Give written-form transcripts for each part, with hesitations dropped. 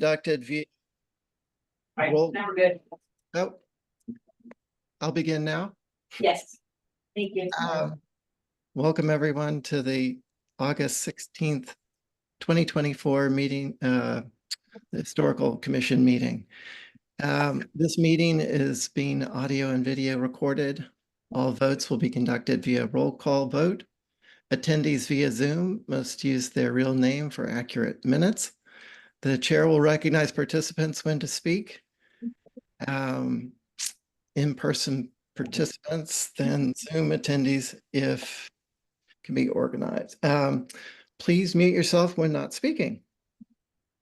conducted via Right, roll. now we're good. Oh, I'll begin now. Yes, thank you. Welcome everyone to the August 16th, 2024 meeting, the Historical Commission meeting. This meeting is being audio and video recorded. All votes will be conducted via roll call vote. Attendees via Zoom must use their real name for accurate minutes. The chair will recognize participants when to speak. In-person participants, then Zoom attendees if can be organized. Please mute yourself when not speaking.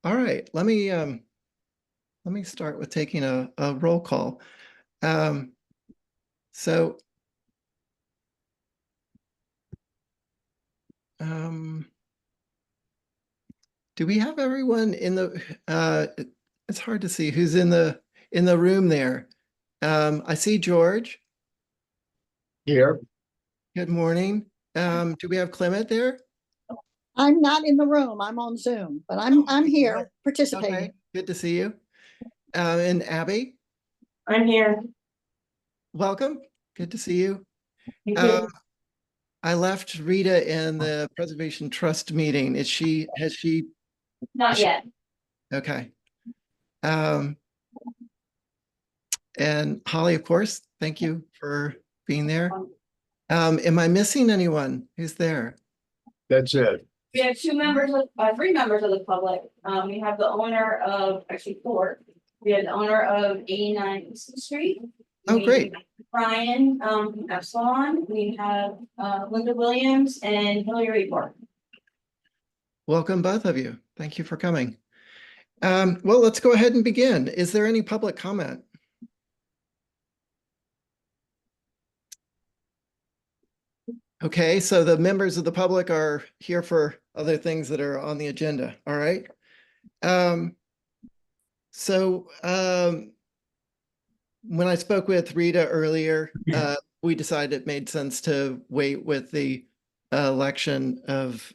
All right, let me start with taking a roll call. Do we have everyone in the? It's hard to see who's in the room there. I see George. Here. Good morning. Do we have Clement there? I'm not in the room. I'm on Zoom, but I'm here participating. Okay, good to see you. And Abby, I'm here. welcome. Good to see you. Thank you. I left Rita in the Preservation Trust meeting. Has she? Not yet. Okay. And Holly, of course, thank you for being there. Am I missing anyone who's there? That's it. We have three members of the public. We have the owner of, actually four. We have the owner of 89 Easton Street. Oh, great. Brian, from Epsilon. We have Linda Williams and Hillary Bork. Welcome, both of you. Thank you for coming. Well, let's go ahead and begin. Is there any public comment? Okay, so the members of the public are here for other things that are on the agenda. All right. When I spoke with Rita earlier, we decided it made sense to wait with the election of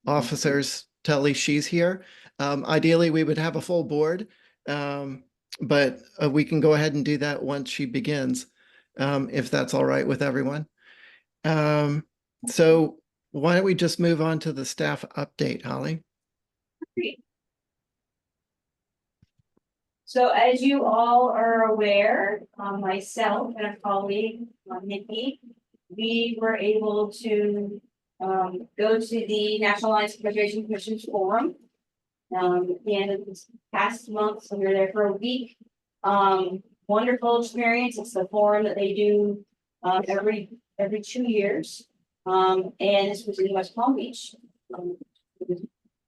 officers till at least she's here. Ideally, we would have a full board, but we can go ahead and do that once she begins, if that's all right with everyone. So why don't we just move on to the staff update, Holly? Great. So as you all are aware, myself and a colleague, Nikki, we were able to go to the National Alliance Preservation Commission's Forum at the end of this past month. So we were there for a week. Wonderful experience. It's the forum that they do every 2 years. And this was in West Palm Beach. It was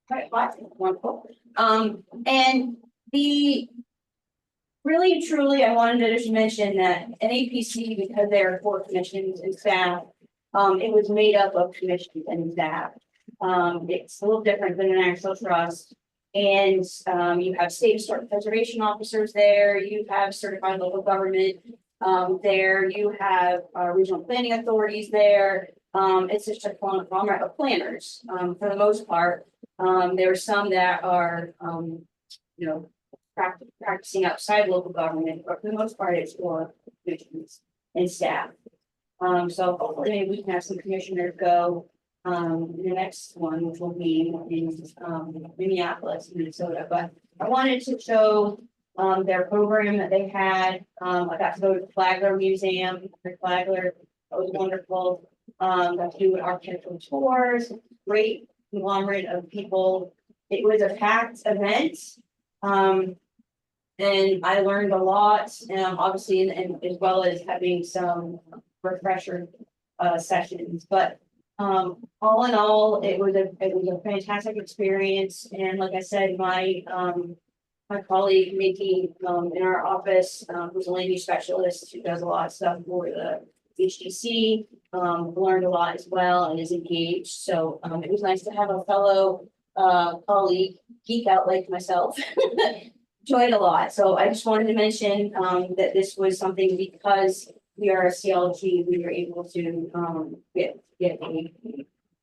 quite hot, wonderful. And really, truly, I wanted to just mention that NAPC, because there are 4 commissions and staff, it was made up of commissions and staff. It's a little different than an actual trust. And you have state historic preservation officers there, you have certified local government there, you have regional planning authorities there. It's just a conglomerate of planners for the most part. There are some that are, practicing outside local government, but for the most part, it's for commissions and staff. So hopefully maybe we can have some commissioners go the next one, which will be in Minneapolis, Minnesota. But I wanted to show their program that they had. I got to go to the Flagler Museum, Flagler. That was wonderful. Got to do architectural tours, great conglomerate of people. It was a packed event. And I learned a lot, obviously, and as well as having some refresher sessions. But all in all, it was a fantastic experience. And like I said, my colleague Nikki in our office, who's a land use specialist who does a lot of stuff for the HDC, learned a lot as well and is engaged. So it was nice to have a fellow colleague geek out like myself. Enjoyed a lot. So I just wanted to mention that this was something, because we are a CLG, we were able to get a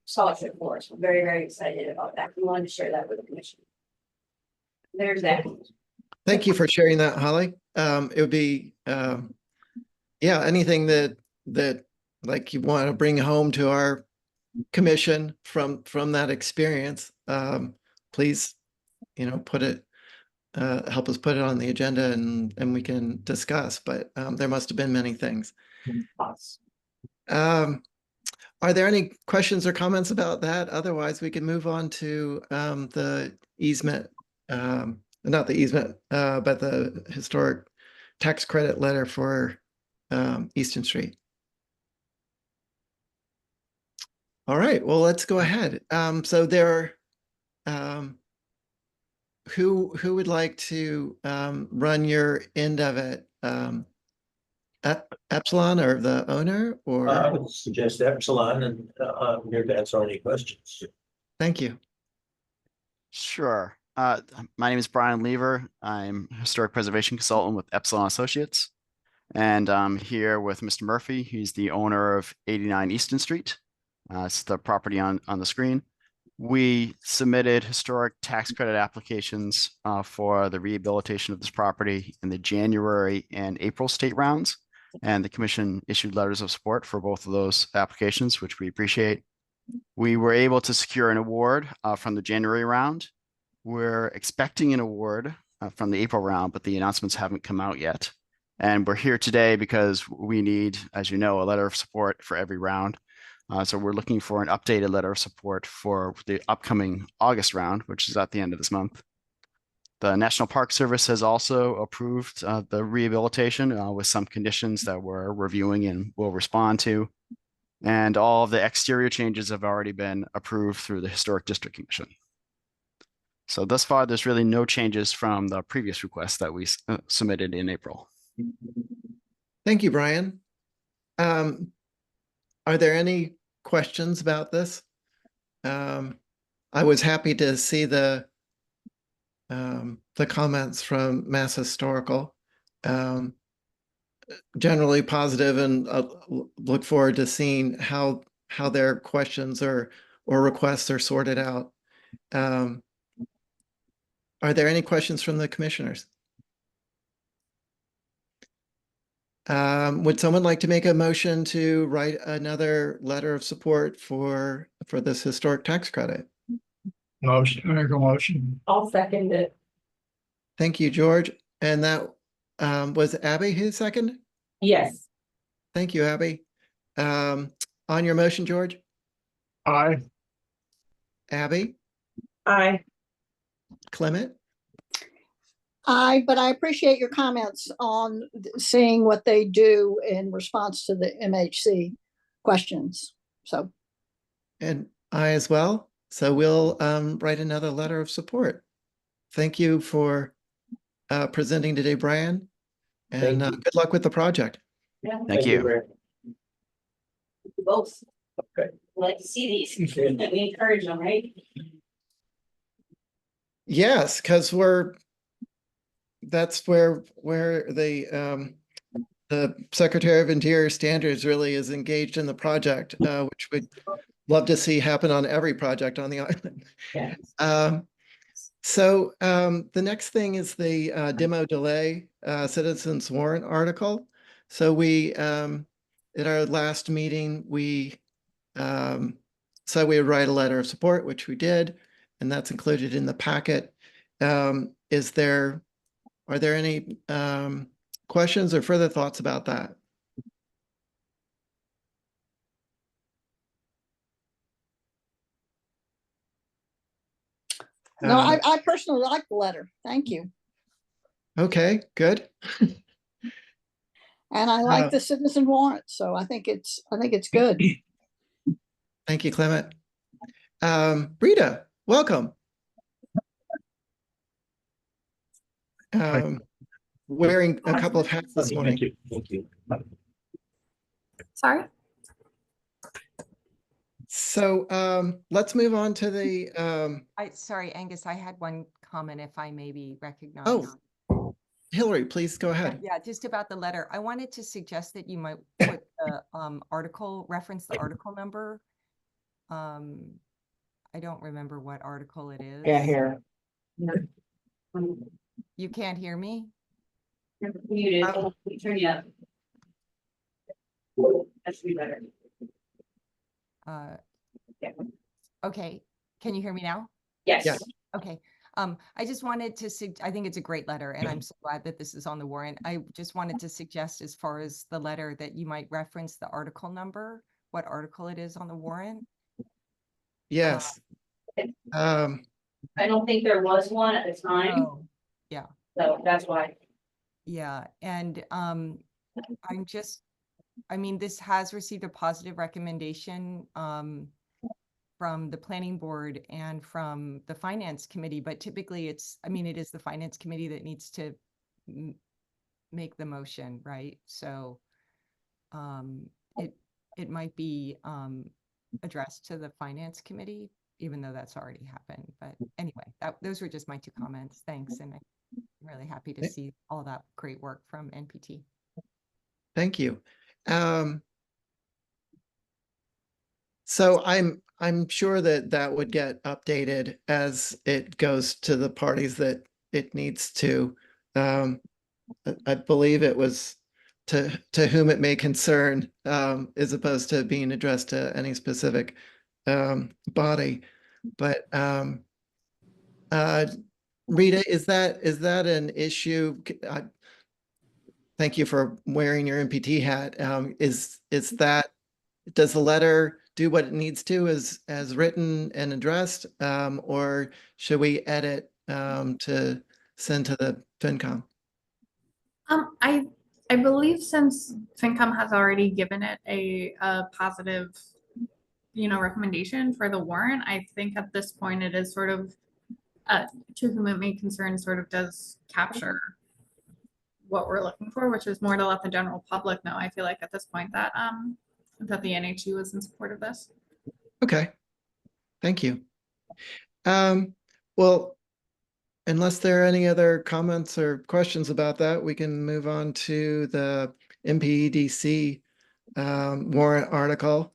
scholarship for us. We're very, very excited about that. We wanted to share that with the commission. there's that. Thank you for sharing that, Holly. It would be, yeah, anything that like you want to bring home to our commission from that experience, please, put it, help us put it on the agenda and we can discuss, but there must have been many things. Are there any questions or comments about that? Otherwise, we can move on to the easement, not the easement, but the historic tax credit letter for Easton Street. All right, well, let's go ahead. So there, who would like to run your end of it? Epsilon or the owner, or? I would suggest Epsilon, and I'm here to answer any questions. Thank you. Sure. My name is Brian Lever. I'm a historic preservation consultant with Epsilon Associates. And I'm here with Mr. Murphy. He's the owner of 89 Easton Street. It's the property on the screen. We submitted historic tax credit applications for the rehabilitation of this property in the January and April state rounds. And the commission issued letters of support for both of those applications, which we appreciate. We were able to secure an award from the January round. We're expecting an award from the April round, but the announcements haven't come out yet. And we're here today because we need, as you know, a letter of support for every round. So we're looking for an updated letter of support for the upcoming August round, which is at the end of this month. The National Park Service has also approved the rehabilitation with some conditions that we're reviewing and will respond to. And all of the exterior changes have already been approved through the Historic District Commission. So thus far, there's really no changes from the previous request that we submitted in April. Thank you, Brian. Are there any questions about this? I was happy to see the comments from Mass Historical. Generally positive, and look forward to seeing how their questions or requests are sorted out. Are there any questions from the commissioners? Would someone like to make a motion to write another letter of support for this historic tax credit? Motion, make a motion. I'll second it. Thank you, George. And that was Abby who seconded? Yes. Thank you, Abby. On your motion, George? Aye. Abby? Aye. Clement? but I appreciate your comments on seeing what they do in response to the MHC questions. So. And I as well. So we'll write another letter of support. Thank you for presenting today, Brian. And Thank you. good luck with the project. Yeah. Thank you. Brad. Both. Okay. We like to see these. We encourage them, right? Yes, because that's where the Secretary of Interior Standards really is engaged in the project, which we'd love to see happen on every project on the island. Yeah. So the next thing is the demo delay citizens warrant article. So we at our last meeting we said we would write a letter of support, which we did, and that's included in the packet. Are there any questions or further thoughts about that? No, I personally like the letter. Thank you. Okay, good. And I like the citizen warrant, so I think it's good. Thank you, Clement. Rita, welcome. Wearing a couple of hats this morning. Thank you. Thank you. Sorry? So let's move on to the Sorry, Angus, I had one comment if I may be recognized. Oh, Hillary, please go ahead. Yeah, just about the letter. I wanted to suggest that you might put the reference the article number. I don't remember what article it is. Yeah, here. You can't hear me? You're muted. Hold on, let me turn you up. That should be better. Uh, Yeah. okay, can you hear me now? Yes. Yeah. Okay, I just wanted to I think it's a great letter and I'm so glad that this is on the warrant. I just wanted to suggest as far as the letter that you might reference the article number, what article it is on the warrant. Yes. Um, I don't think there was one at the time, Oh, yeah, so that's why. yeah, and I'm just, I mean, this has received a positive recommendation from the planning board and from the finance committee, but typically it's, I mean, it is the finance committee that needs to make the motion, right? So it might be addressed to the finance committee, even though that's already happened. But anyway, those were just my 2 comments. Thanks. And I'm really happy to see all that great work from NPT. Thank you. So I'm sure that that would get updated as it goes to the parties that it needs to. I believe it was to whom it may concern, as opposed to being addressed to any specific body. But Rita, is that an issue? Thank you for wearing your MPT hat. Is that, does the letter do what it needs to as written and addressed, or should we edit to send to the FinCom? I believe since FinCom has already given it a positive, recommendation for the warrant, I think at this point it is sort of to whom it may concern sort of does capture what we're looking for, which is more to let the general public know. I feel like at this point that that the NHU is in support of this. Okay, thank you. Well, unless there are any other comments or questions about that, we can move on to the MPEDC warrant article.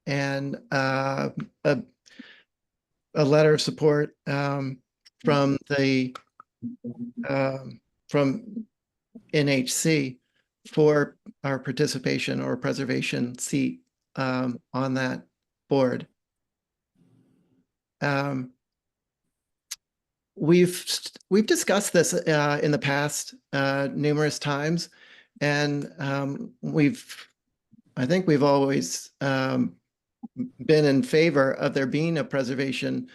And a letter of support from the from NHC for our participation or preservation seat on that board. We've discussed this in the past numerous times, and I think we've always been in favor of there being a preservation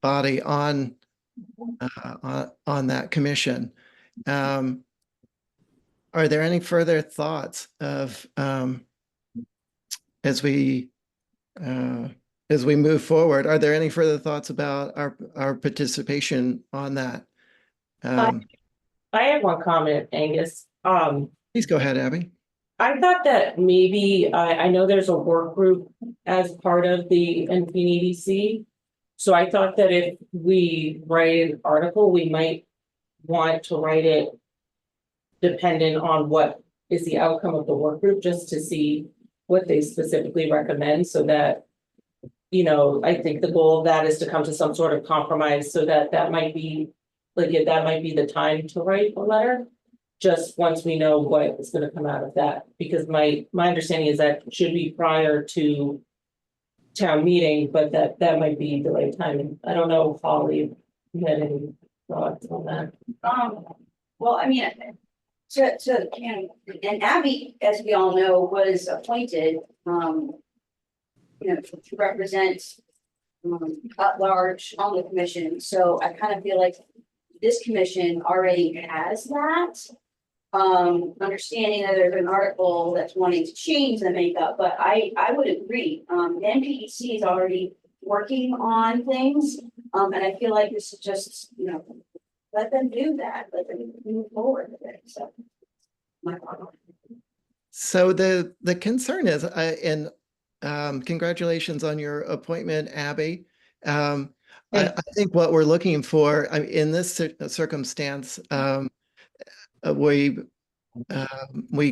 body on that commission. Are there any further thoughts of as we move forward? Are there any further thoughts about our participation on that? I have one comment, Angus. Please go ahead, Abby. I thought that maybe, I know there's a work group as part of the NPEDC. So I thought that if we write an article, we might want to write it dependent on what is the outcome of the work group, just to see what they specifically recommend, so that, I think the goal of that is to come to some sort of compromise, so that might be, that might be the time to write a letter. Just once we know what is going to come out of that, because my understanding is that should be prior to town meeting, but that might be the right time. I don't know if Holly had any thoughts on that. Well, I mean, and Abby, as we all know, was appointed, to represent at large on the commission. So I kind of feel like this commission already has that. Understanding that there's an article that's wanting to change the makeup, but I would agree. NPEC is already working on things, and I feel like this is just, let them do that, let them move forward with it. So my thought. So the concern is, and congratulations on your appointment, Abby. I think what we're looking for in this circumstance, we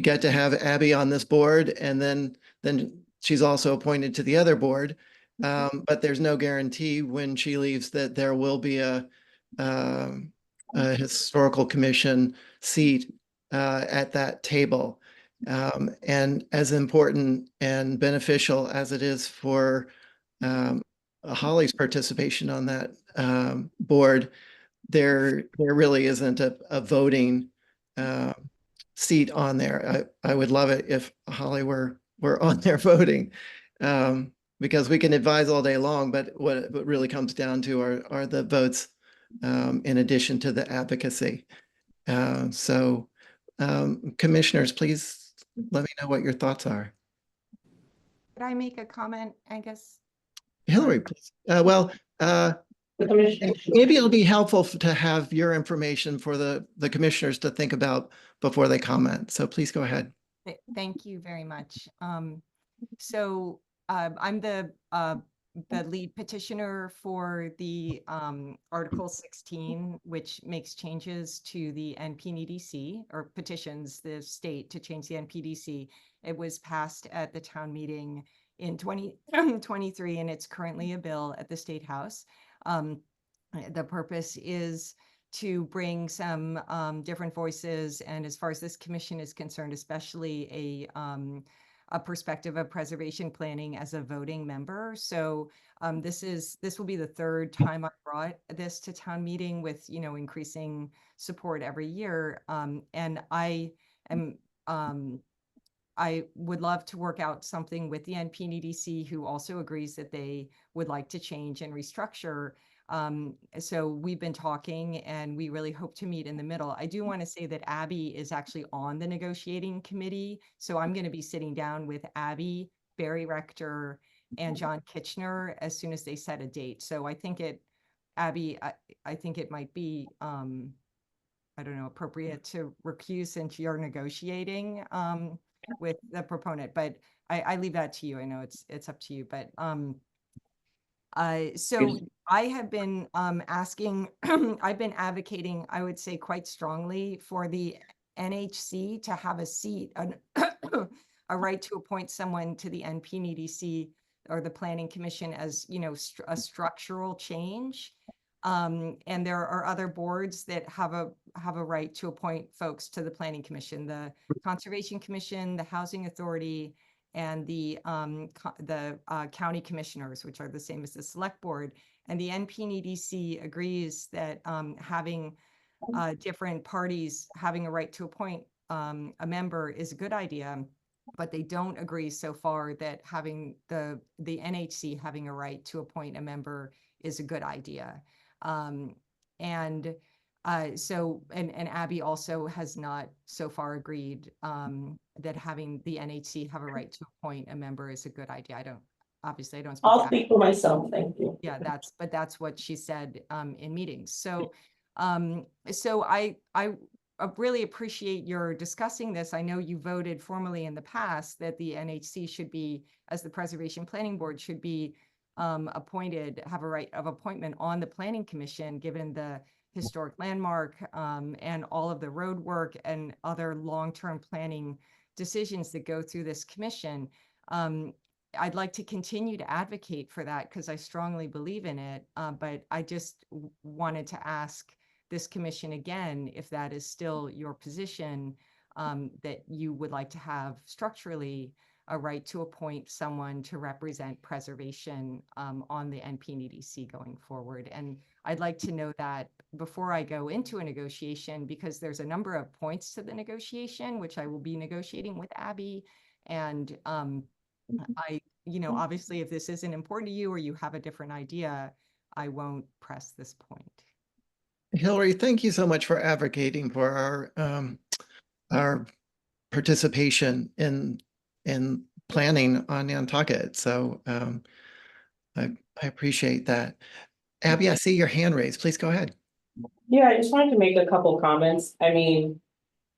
get to have Abby on this board, and then she's also appointed to the other board. But there's no guarantee when she leaves that there will be a historical commission seat at that table. And as important and beneficial as it is for Holly's participation on that board, there really isn't a voting seat on there. I would love it if Holly were on there voting, because we can advise all day long, but what it really comes down to are the votes in addition to the advocacy. So commissioners, please let me know what your thoughts are. Could I make a comment, I guess? Hillary, please. The commission. Maybe it'll be helpful to have your information for the commissioners to think about before they comment. So please go ahead. Thank you very much. So I'm the lead petitioner for the Article 16, which makes changes to the NPDC, or petitions the state to change the NPDC. It was passed at the town meeting in 2023, and it's currently a bill at the State House. The purpose is to bring some different voices, and as far as this commission is concerned, especially a perspective of preservation planning as a voting member. So this will be the third time I brought this to town meeting with, increasing support every year. And I would love to work out something with the NPDC, who also agrees that they would like to change and restructure. So we've been talking, and we really hope to meet in the middle. I do want to say that Abby is actually on the negotiating committee. So I'm going to be sitting down with Abby, Barry Rector, and John Kitchener as soon as they set a date. So I think Abby, I think it might be, I don't know, appropriate to recuse since you're negotiating with the proponent, but I leave that to you. I know it's up to you, but so I have been asking, I've been advocating, I would say quite strongly, for the NHC to have a seat, a right to appoint someone to the NPDC or the Planning Commission as, a structural change. And there are other boards that have a right to appoint folks to the Planning Commission, the Conservation Commission, the Housing Authority, and the county commissioners, which are the same as the select board. And the NPDC agrees that having different parties having a right to appoint a member is a good idea, but they don't agree so far that having the NHC having a right to appoint a member is a good idea. So Abby also has not so far agreed that having the NHC have a right to appoint a member is a good idea. Obviously I don't speak. I'll speak for myself, thank you. Yeah, that's what she said in meetings. So I really appreciate your discussing this. I know you voted formally in the past that the NHC should be, as the Preservation Planning Board, should be appointed, have a right of appointment on the Planning Commission, given the historic landmark and all of the road work and other long-term planning decisions that go through this commission. I'd like to continue to advocate for that because I strongly believe in it, but I just wanted to ask this commission again if that is still your position, that you would like to have structurally a right to appoint someone to represent preservation on the NPDC going forward. And I'd like to know that before I go into a negotiation, because there's a number of points to the negotiation, which I will be negotiating with Abby. And obviously if this isn't important to you or you have a different idea, I won't press this point. Hillary, thank you so much for advocating for our participation in planning on Nantucket. So I appreciate that. Abby, I see your hand raised. Please go ahead. Yeah, I just wanted to make a couple comments. I mean,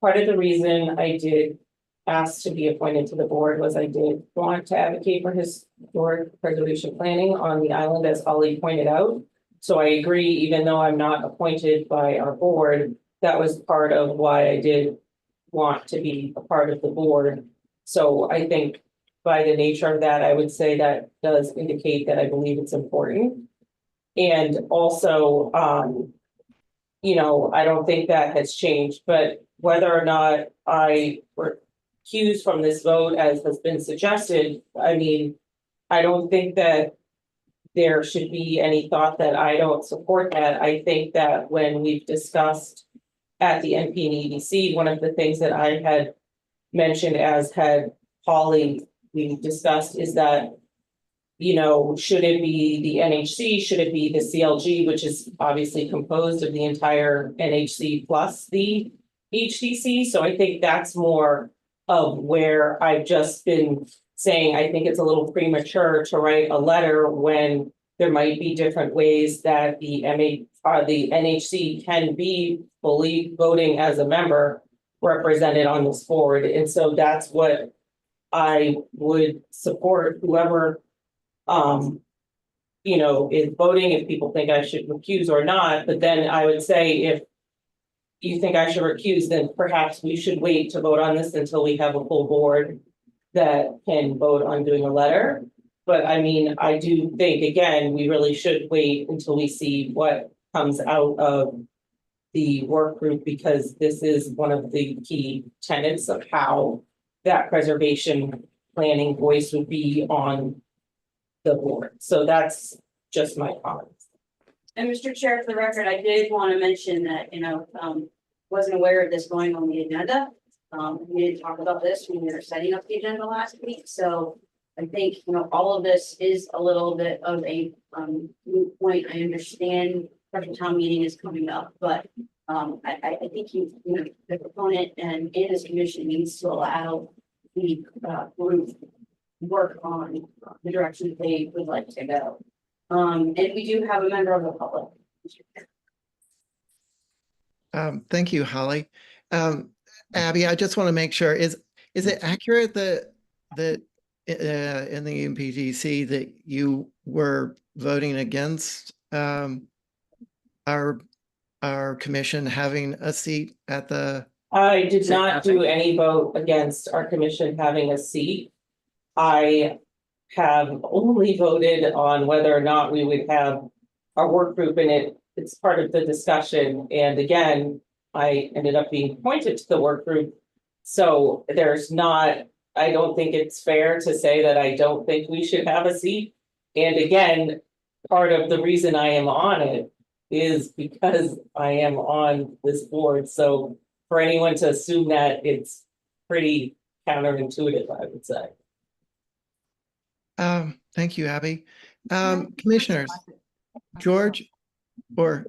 part of the reason I did ask to be appointed to the board was I did want to advocate for historic preservation planning on the island, as Holly pointed out. So I agree, even though I'm not appointed by our board, that was part of why I did want to be a part of the board. So I think by the nature of that, I would say that does indicate that I believe it's important. And also, you know, I don't think that has changed, but whether or not I recuse from this vote, as has been suggested, I mean, I don't think that there should be any thought that I don't support that. I think that when we've discussed at the NP and EDC, one of the things that I had mentioned, as had Holly, we discussed, is that, you know, should it be the NHC, should it be the CLG, which is obviously composed of the entire NHC plus the HDC? So I think that's more of where I've just been saying, I think it's a little premature to write a letter when there might be different ways that the NHC can be fully voting as a member represented on this board. And so that's what I would support, whoever you know, is voting, if people think I should recuse or not. But then I would say, if you think I should recuse, then perhaps we should wait to vote on this until we have a full board that can vote on doing a letter. But I mean, I do think, again, we really should wait until we see what comes out of the work group, because this is one of the key tenets of how that preservation planning voice would be on the board. So that's just my comments. And Mr. Chair, for the record, I did want to mention that, you know, wasn't aware of this going on the agenda. We didn't talk about this when we were setting up the agenda last week. So I think, you know, all of this is a little bit of a moot point. I understand special town meeting is coming up, but I think you know, the proponent and this commission needs to allow the group work on the direction that they would like to go. And we do have a member of the public. Thank you, Holly. Abby, I just want to make sure, is it accurate that in the UPDC that you were voting against our commission having a seat at the? I did not do any vote against our commission having a seat. I have only voted on whether or not we would have our work group in it. It's part of the discussion. And again, I ended up being appointed to the work group. So there's not, I don't think it's fair to say that I don't think we should have a seat. And again, part of the reason I am on it is because I am on this board. So for anyone to assume that, it's pretty counterintuitive, I would say. Thank you, Abby. Commissioners, George, or?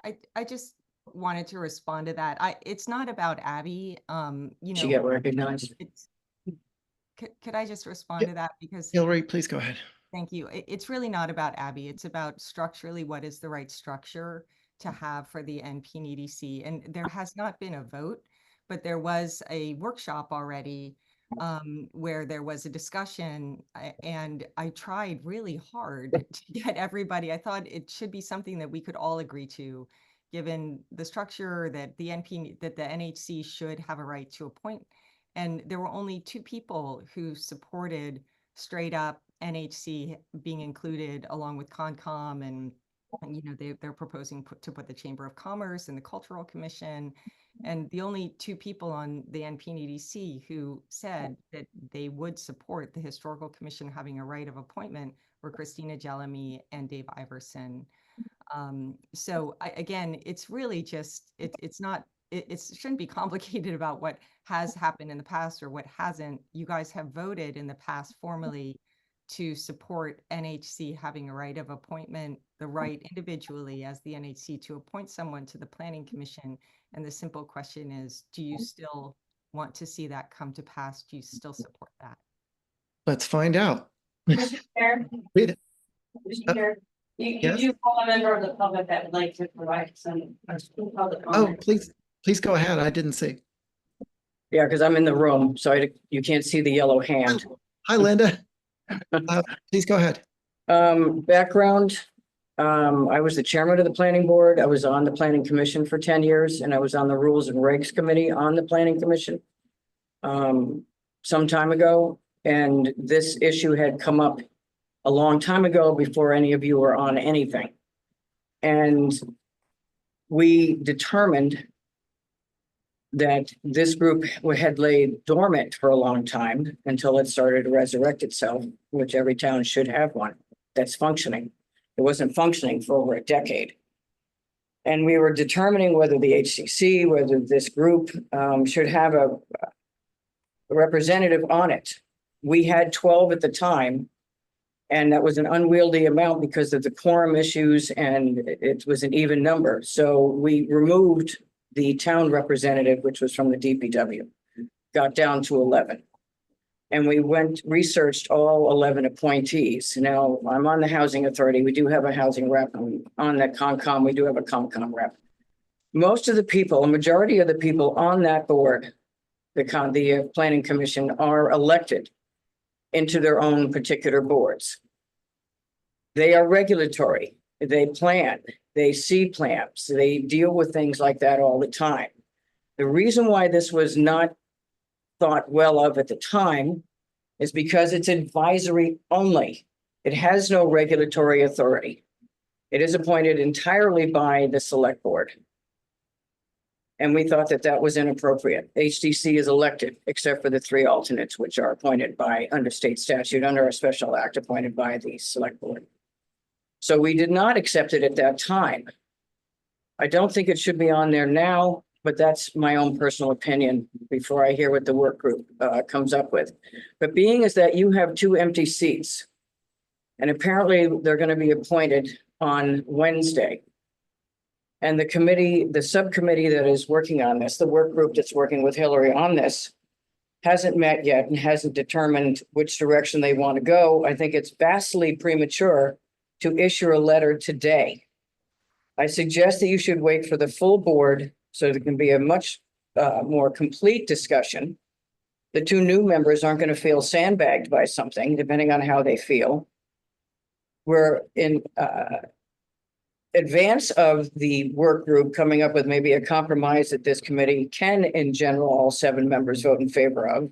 I just wanted to respond to that. It's not about Abby, you know. She got recognized. Could I just respond to that? Because Hillary, please go ahead. thank you. It's really not about Abby. It's about structurally what is the right structure to have for the NP and EDC. And there has not been a vote, but there was a workshop already where there was a discussion, and I tried really hard to get everybody. I thought it should be something that we could all agree to, given the structure that the NHC should have a right to appoint. And there were only 2 people who supported straight up NHC being included, along with Concom, and you know, they're proposing to put the Chamber of Commerce and the Cultural Commission. And the only 2 people on the NP and EDC who said that they would support the Historical Commission having a right of appointment were Christina Jellamy and Dave Iverson. So again, it's really just, it's not, it shouldn't be complicated about what has happened in the past or what hasn't. You guys have voted in the past formally to support NHC having a right of appointment, the right individually as the NHC to appoint someone to the Planning Commission. And the simple question is, do you still want to see that come to pass? Do you still support that? Let's find out. Mr. Chair, Read it. Mr. Chair, you yes? do call a member of the public that would like to provide some public Oh, comment. please go ahead. I didn't see. Yeah, because I'm in the room, so you can't see the yellow hand. Hi, Linda. Please go ahead. Background, I was the chairman of the planning board. I was on the planning commission for 10 years, and I was on the rules and regs committee on the planning commission. Some time ago, And this issue had come up a long time ago before any of you were on anything. And we determined that this group had laid dormant for a long time until it started to resurrect itself, which every town should have one that's functioning. It wasn't functioning for over a decade. And we were determining whether the HCC, whether this group should have a representative on it. We had 12 at the time, and that was an unwieldy amount because of the quorum issues, and it was an even number. So we removed the town representative, which was from the DPW, got down to 11. And we researched all 11 appointees. Now, I'm on the Housing Authority. We do have a housing rep. On the Concom, we do have a Concom rep. Most of the people, a majority of the people on that board, the Planning Commission, are elected into their own particular boards. They are regulatory. They plan. They see plans. They deal with things like that all the time. The reason why this was not thought well of at the time is because it's advisory only. It has no regulatory authority. It is appointed entirely by the select board. And we thought that that was inappropriate. HDC is elected, except for the 3 alternates, which are appointed by, under state statute, under a special act appointed by the select board. So we did not accept it at that time. I don't think it should be on there now, but that's my own personal opinion before I hear what the work group comes up with. But being is that you have 2 empty seats, and apparently they're going to be appointed on Wednesday. And the committee, the subcommittee that is working on this, the work group that's working with Hillary on this, hasn't met yet and hasn't determined which direction they want to go. I think it's vastly premature to issue a letter today. I suggest that you should wait for the full board so there can be a much more complete discussion. The 2 new members aren't going to feel sandbagged by something, depending on how they feel. We're in advance of the work group coming up with maybe a compromise that this committee can, in general, all 7 members vote in favor of.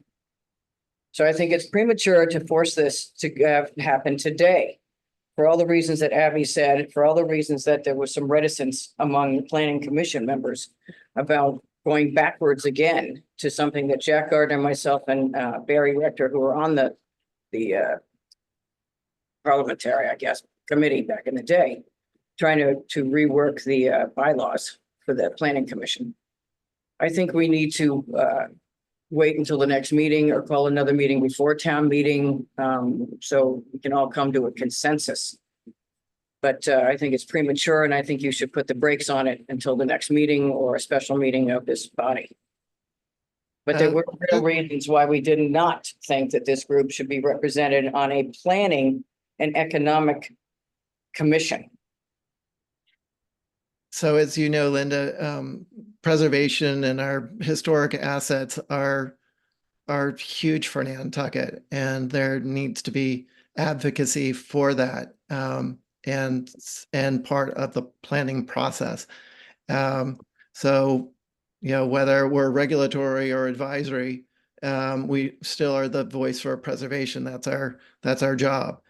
So I think it's premature to force this to happen today. For all the reasons that Abby said, for all the reasons that there was some reticence among the Planning Commission members about going backwards again to something that Jack Gardner, myself, and Barry Rector, who were on the parliamentary, I guess, committee back in the day, trying to rework the bylaws for the Planning Commission. I think we need to wait until the next meeting or call another meeting before town meeting, so we can all come to a consensus. But I think it's premature, and I think you should put the brakes on it until the next meeting or a special meeting of this body. But there were real reasons why we did not think that this group should be represented on a planning and economic commission. So as you know, Linda, preservation and our historic assets are huge for Nantucket, and there needs to be advocacy for that, and part of the planning process. So, whether we're regulatory or advisory, we still are the voice for preservation. That's our job.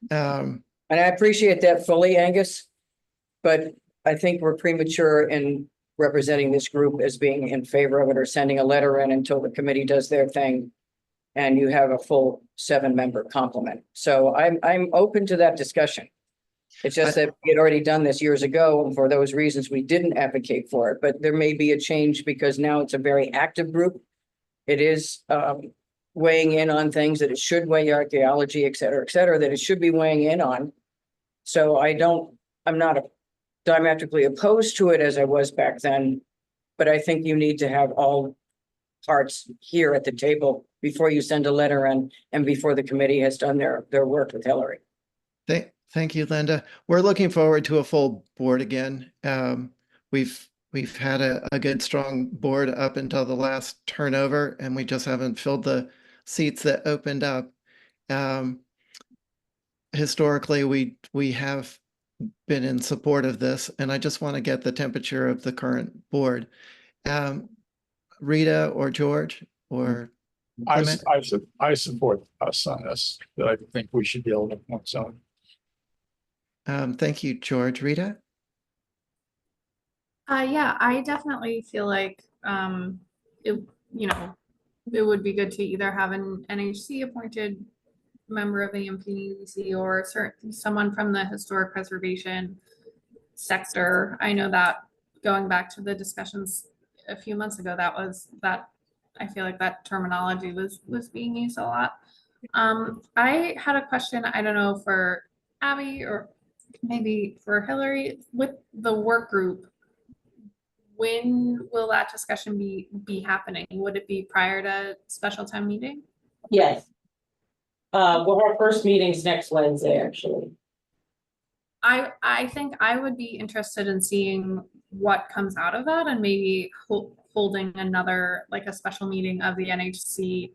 And I appreciate that fully, Angus, but I think we're premature in representing this group as being in favor of it or sending a letter in until the committee does their thing and you have a full 7-member complement. So I'm open to that discussion. It's just that we had already done this years ago, and for those reasons, we didn't advocate for it. But there may be a change because now it's a very active group. It is weighing in on things that it should weigh, archaeology, et cetera, that it should be weighing in on. So I'm not diametrically opposed to it as I was back then, but I think you need to have all parts here at the table before you send a letter in and before the committee has done their work with Hillary. Thank you, Linda. We're looking forward to a full board again. We've had a good, strong board up until the last turnover, and we just haven't filled the seats that opened up. Historically, we have been in support of this, and I just want to get the temperature of the current board. Rita or George or Clement? I support us on this, that I think we should be able to appoint someone. Thank you, George. Rita? Yeah, I definitely feel like, it, you know, it would be good to either have an NHC appointed member of the MPDC or someone from the historic preservation sector. I know that going back to the discussions a few months ago, that I feel like that terminology was being used a lot. I had a question, I don't know, for Abby or maybe for Hillary, with the work group. When will that discussion be happening? Would it be prior to special town meeting? Yes. Well, our first meeting's next Wednesday, actually. I think I would be interested in seeing what comes out of that and maybe holding another, like a special meeting of the NHC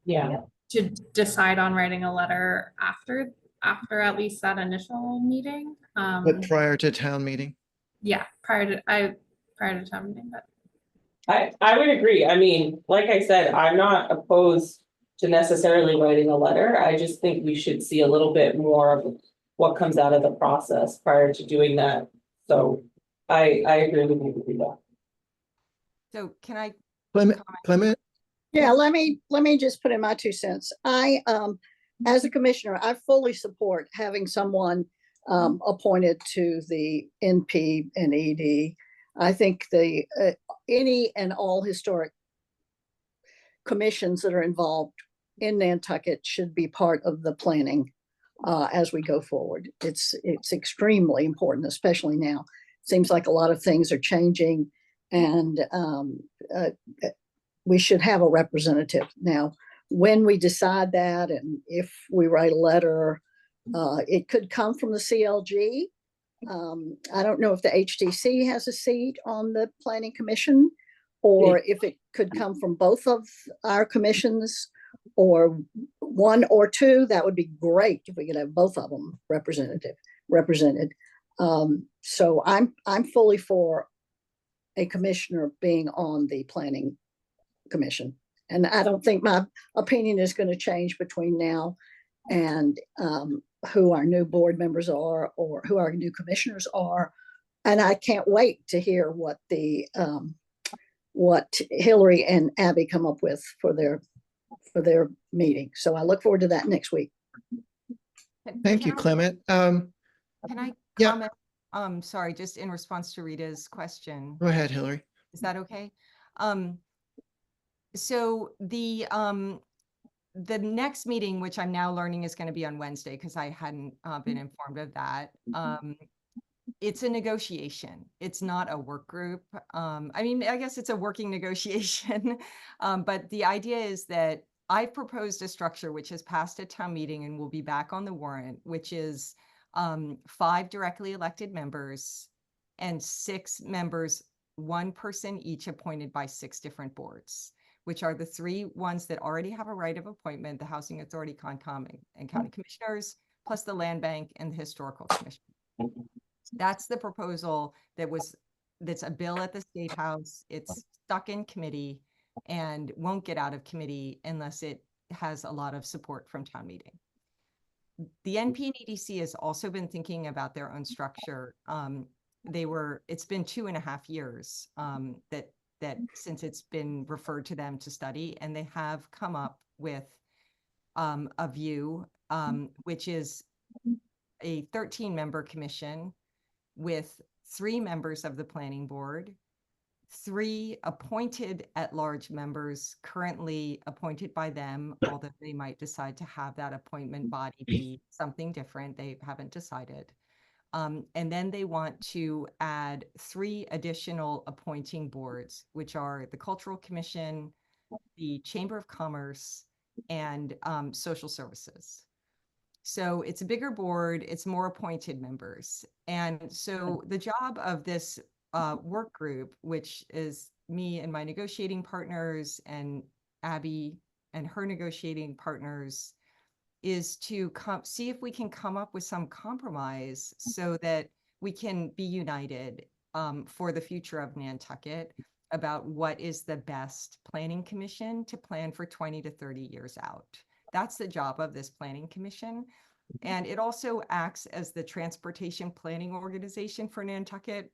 Yeah. to decide on writing a letter after at least that initial meeting. But prior to town meeting? Yeah, prior to town meeting, but I would agree. I mean, like I said, I'm not opposed to necessarily writing a letter. I just think we should see a little bit more of what comes out of the process prior to doing that. So I agree with you to do that. So can I Clement? Yeah, let me just put in my 2 cents. As a commissioner, I fully support having someone appointed to the NP and ED. I think the any and all historic commissions that are involved in Nantucket should be part of the planning as we go forward. It's extremely important, especially now. Seems like a lot of things are changing, and we should have a representative. Now, when we decide that, and if we write a letter, it could come from the CLG. I don't know if the HTC has a seat on the Planning Commission, or if it could come from both of our commissions, or one or two. That would be great if we could have both of them represented. So I'm fully for a commissioner being on the Planning Commission, and I don't think my opinion is going to change between now and who our new board members are or who our new commissioners are. And I can't wait to hear what Hillary and Abby come up with for their meeting. So I look forward to that next week. Thank you, Clement. Can I yeah. comment? Sorry, just in response to Rita's question. Go ahead, Hillary. Is that okay? So the next meeting, which I'm now learning is going to be on Wednesday, because I hadn't been informed of that. It's a negotiation. It's not a work group. I mean, I guess it's a working negotiation, but the idea is that I've proposed a structure which has passed at town meeting and will be back on the warrant, which is 5 directly elected members and 6 members, 1 person each appointed by 6 different boards, which are the 3 ones that already have a right of appointment: the Housing Authority, Concom, and County Commissioners, plus the Land Bank and the Historical Commission. That's the proposal that's a bill at the State House. It's stuck in committee and won't get out of committee unless it has a lot of support from town meeting. The NP and EDC has also been thinking about their own structure. It's been 2.5 years that since it's been referred to them to study, and they have come up with a view, which is a 13-member commission with 3 members of the planning board, 3 appointed at-large members currently appointed by them, although they might decide to have that appointment body be something different. They haven't decided. And then they want to add 3 additional appointing boards, which are the Cultural Commission, the Chamber of Commerce, and Social Services. So it's a bigger board, it's more appointed members. And so the job of this work group, which is me and my negotiating partners and Abby and her negotiating partners, is to see if we can come up with some compromise so that we can be united for the future of Nantucket. about what is the best planning commission to plan for 20 to 30 years out. That's the job of this planning commission. And it also acts as the transportation planning organization for Nantucket.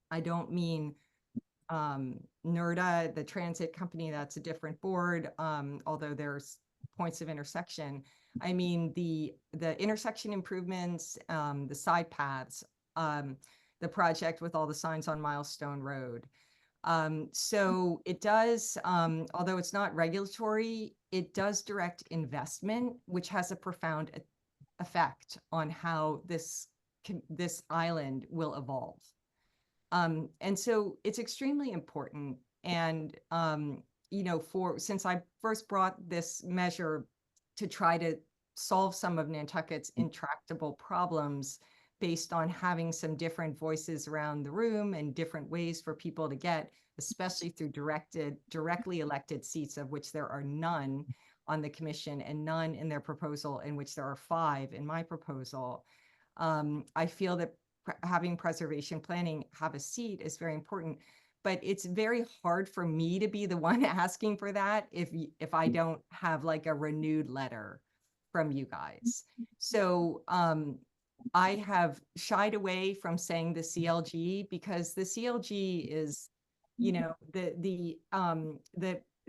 I don't mean NERDA, the transit company, that's a different board, although there's points of intersection. I mean the intersection improvements, the side paths, the project with all the signs on Milestone Road. So it does, although it's not regulatory, it does direct investment, which has a profound effect on how this island will evolve. And so it's extremely important. And, you know, since I first brought this measure to try to solve some of Nantucket's intractable problems based on having some different voices around the room and different ways for people to get, especially through directly elected seats, of which there are none on the commission and none in their proposal, in which there are 5 in my proposal. I feel that having preservation planning have a seat is very important, but it's very hard for me to be the one asking for that if I don't have like a renewed letter from you guys. So I have shied away from saying the CLG because the CLG is, you know, the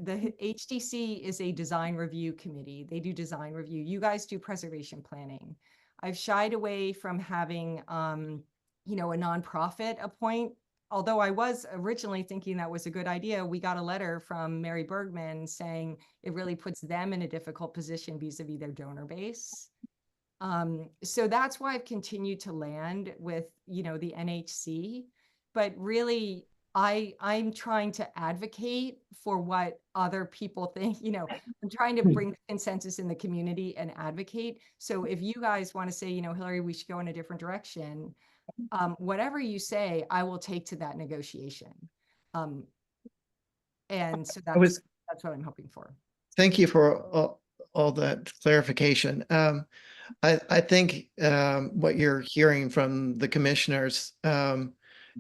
HDC is a design review committee. They do design review. You guys do preservation planning. I've shied away from having, you know, a nonprofit appoint. Although I was originally thinking that was a good idea, we got a letter from Mary Bergman saying it really puts them in a difficult position vis-a-vis their donor base. So that's why I've continued to land with, you know, the NHC, but really I'm trying to advocate for what other people think, you know, I'm trying to bring consensus in the community and advocate. So if you guys want to say, you know, Hillary, we should go in a different direction, whatever you say, I will take to that negotiation. And so that's what I'm hoping for. Thank you for all that clarification. I think what you're hearing from the commissioners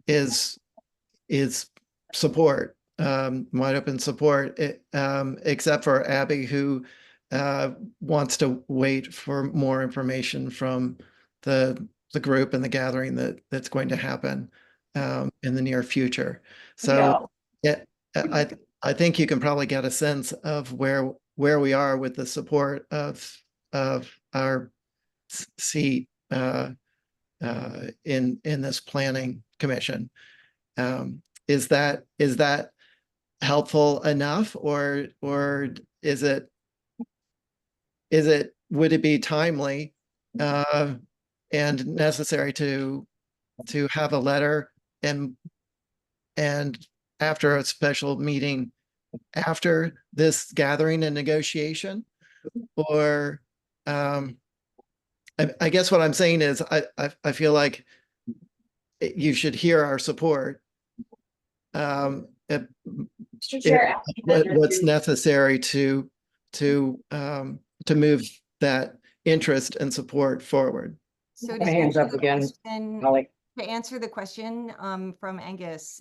is support, wide open support, except for Abby, who wants to wait for more information from the group and the gathering that's going to happen in the near future. So yeah, I think you can probably get a sense of where we are with the support of our seat in this planning commission. Is that helpful enough, or is it would it be timely and necessary to have a letter and after a special meeting after this gathering and negotiation? Or I guess what I'm saying is I feel like you should hear our support. What's necessary to move that interest and support forward. So My hands up again, Holly. To answer the question from Angus,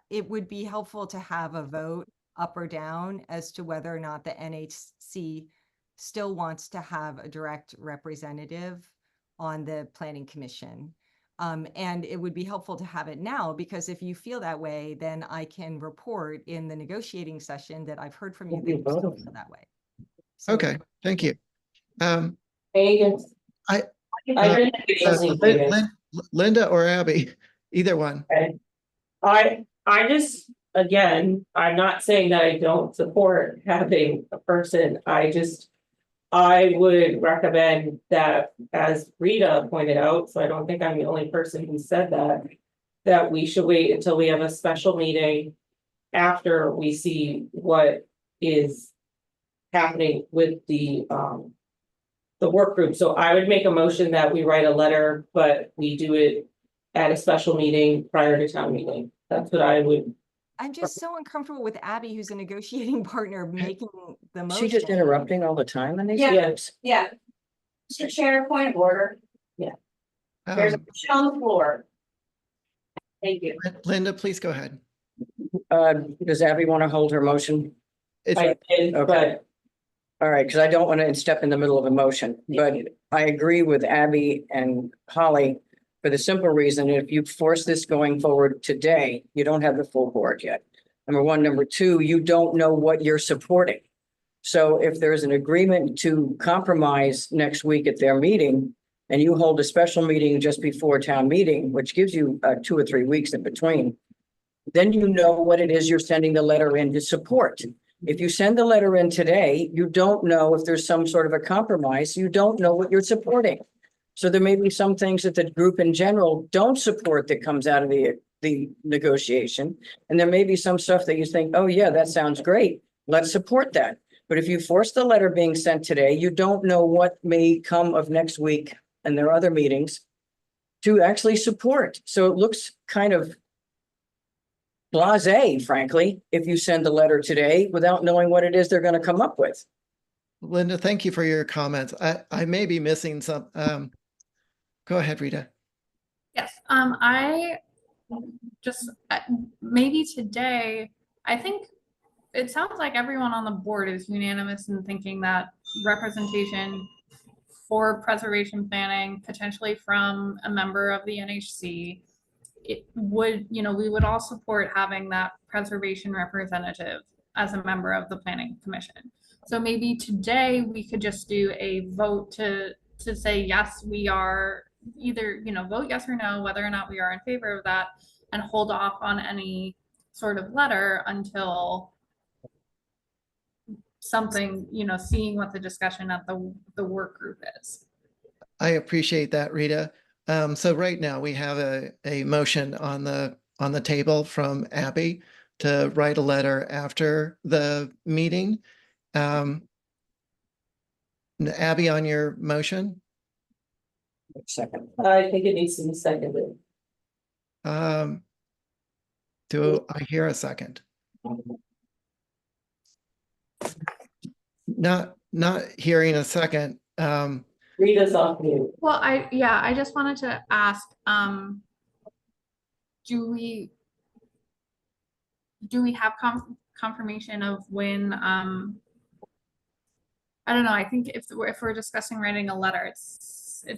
it would be helpful to have a vote up or down as to whether or not the NHC still wants to have a direct representative on the planning commission. And it would be helpful to have it now, because if you feel that way, then I can report in the negotiating session that I've heard from you that you still feel that way. So, okay, thank you. Linda or Abby, either one. Okay. I just, again, I'm not saying that I don't support having a person. I would recommend that, as Rita pointed out, so I don't think I'm the only person who said that we should wait until we have a special meeting after we see what is happening with the work group. So I would make a motion that we write a letter, but we do it at a special meeting prior to town meeting. That's what I would. I'm just so uncomfortable with Abby, who's a negotiating partner, making the motion. She's just interrupting all the time in these Yes. Yeah. Mr. Chair, point of order. There's a motion on the floor. Thank you. Linda, please go ahead. Does Abby want to hold her motion? It's, I did, Okay. but All right, because I don't want to step in the middle of a motion, but I agree with Abby and Holly for the simple reason, if you force this going forward today, you don't have the full board yet. Number one. Number two, you don't know what you're supporting. So if there's an agreement to compromise next week at their meeting, and you hold a special meeting just before town meeting, which gives you 2 or 3 weeks in between, then you know what it is you're sending the letter in to support. If you send the letter in today, you don't know if there's some sort of a compromise. You don't know what you're supporting. So there may be some things that the group in general don't support that comes out of the negotiation. And there may be some stuff that you think, oh yeah, that sounds great. Let's support that. But if you force the letter being sent today, you don't know what may come of next week and their other meetings to actually support. So it looks kind of blasé, frankly, if you send the letter today without knowing what it is they're going to come up with. Linda, thank you for your comments. I may be missing some. Go ahead, Rita. Yes, I just, maybe today, I think it sounds like everyone on the board is unanimous in thinking that representation for preservation planning, potentially from a member of the NHC, it would, we would all support having that preservation representative as a member of the planning commission. So maybe today we could just do a vote to say, yes, we are either, vote yes or no, whether or not we are in favor of that, and hold off on any sort of letter until something, seeing what the discussion at the work group is. I appreciate that, Rita. So right now we have a motion on the table from Abby to write a letter after the meeting. Abby, on your motion? Second. I think it needs to be seconded. Do I hear a second? Not hearing a second. Rita's off mute. Well, I just wanted to ask, do we have confirmation of when, I don't know, I think if we're discussing writing a letter, it's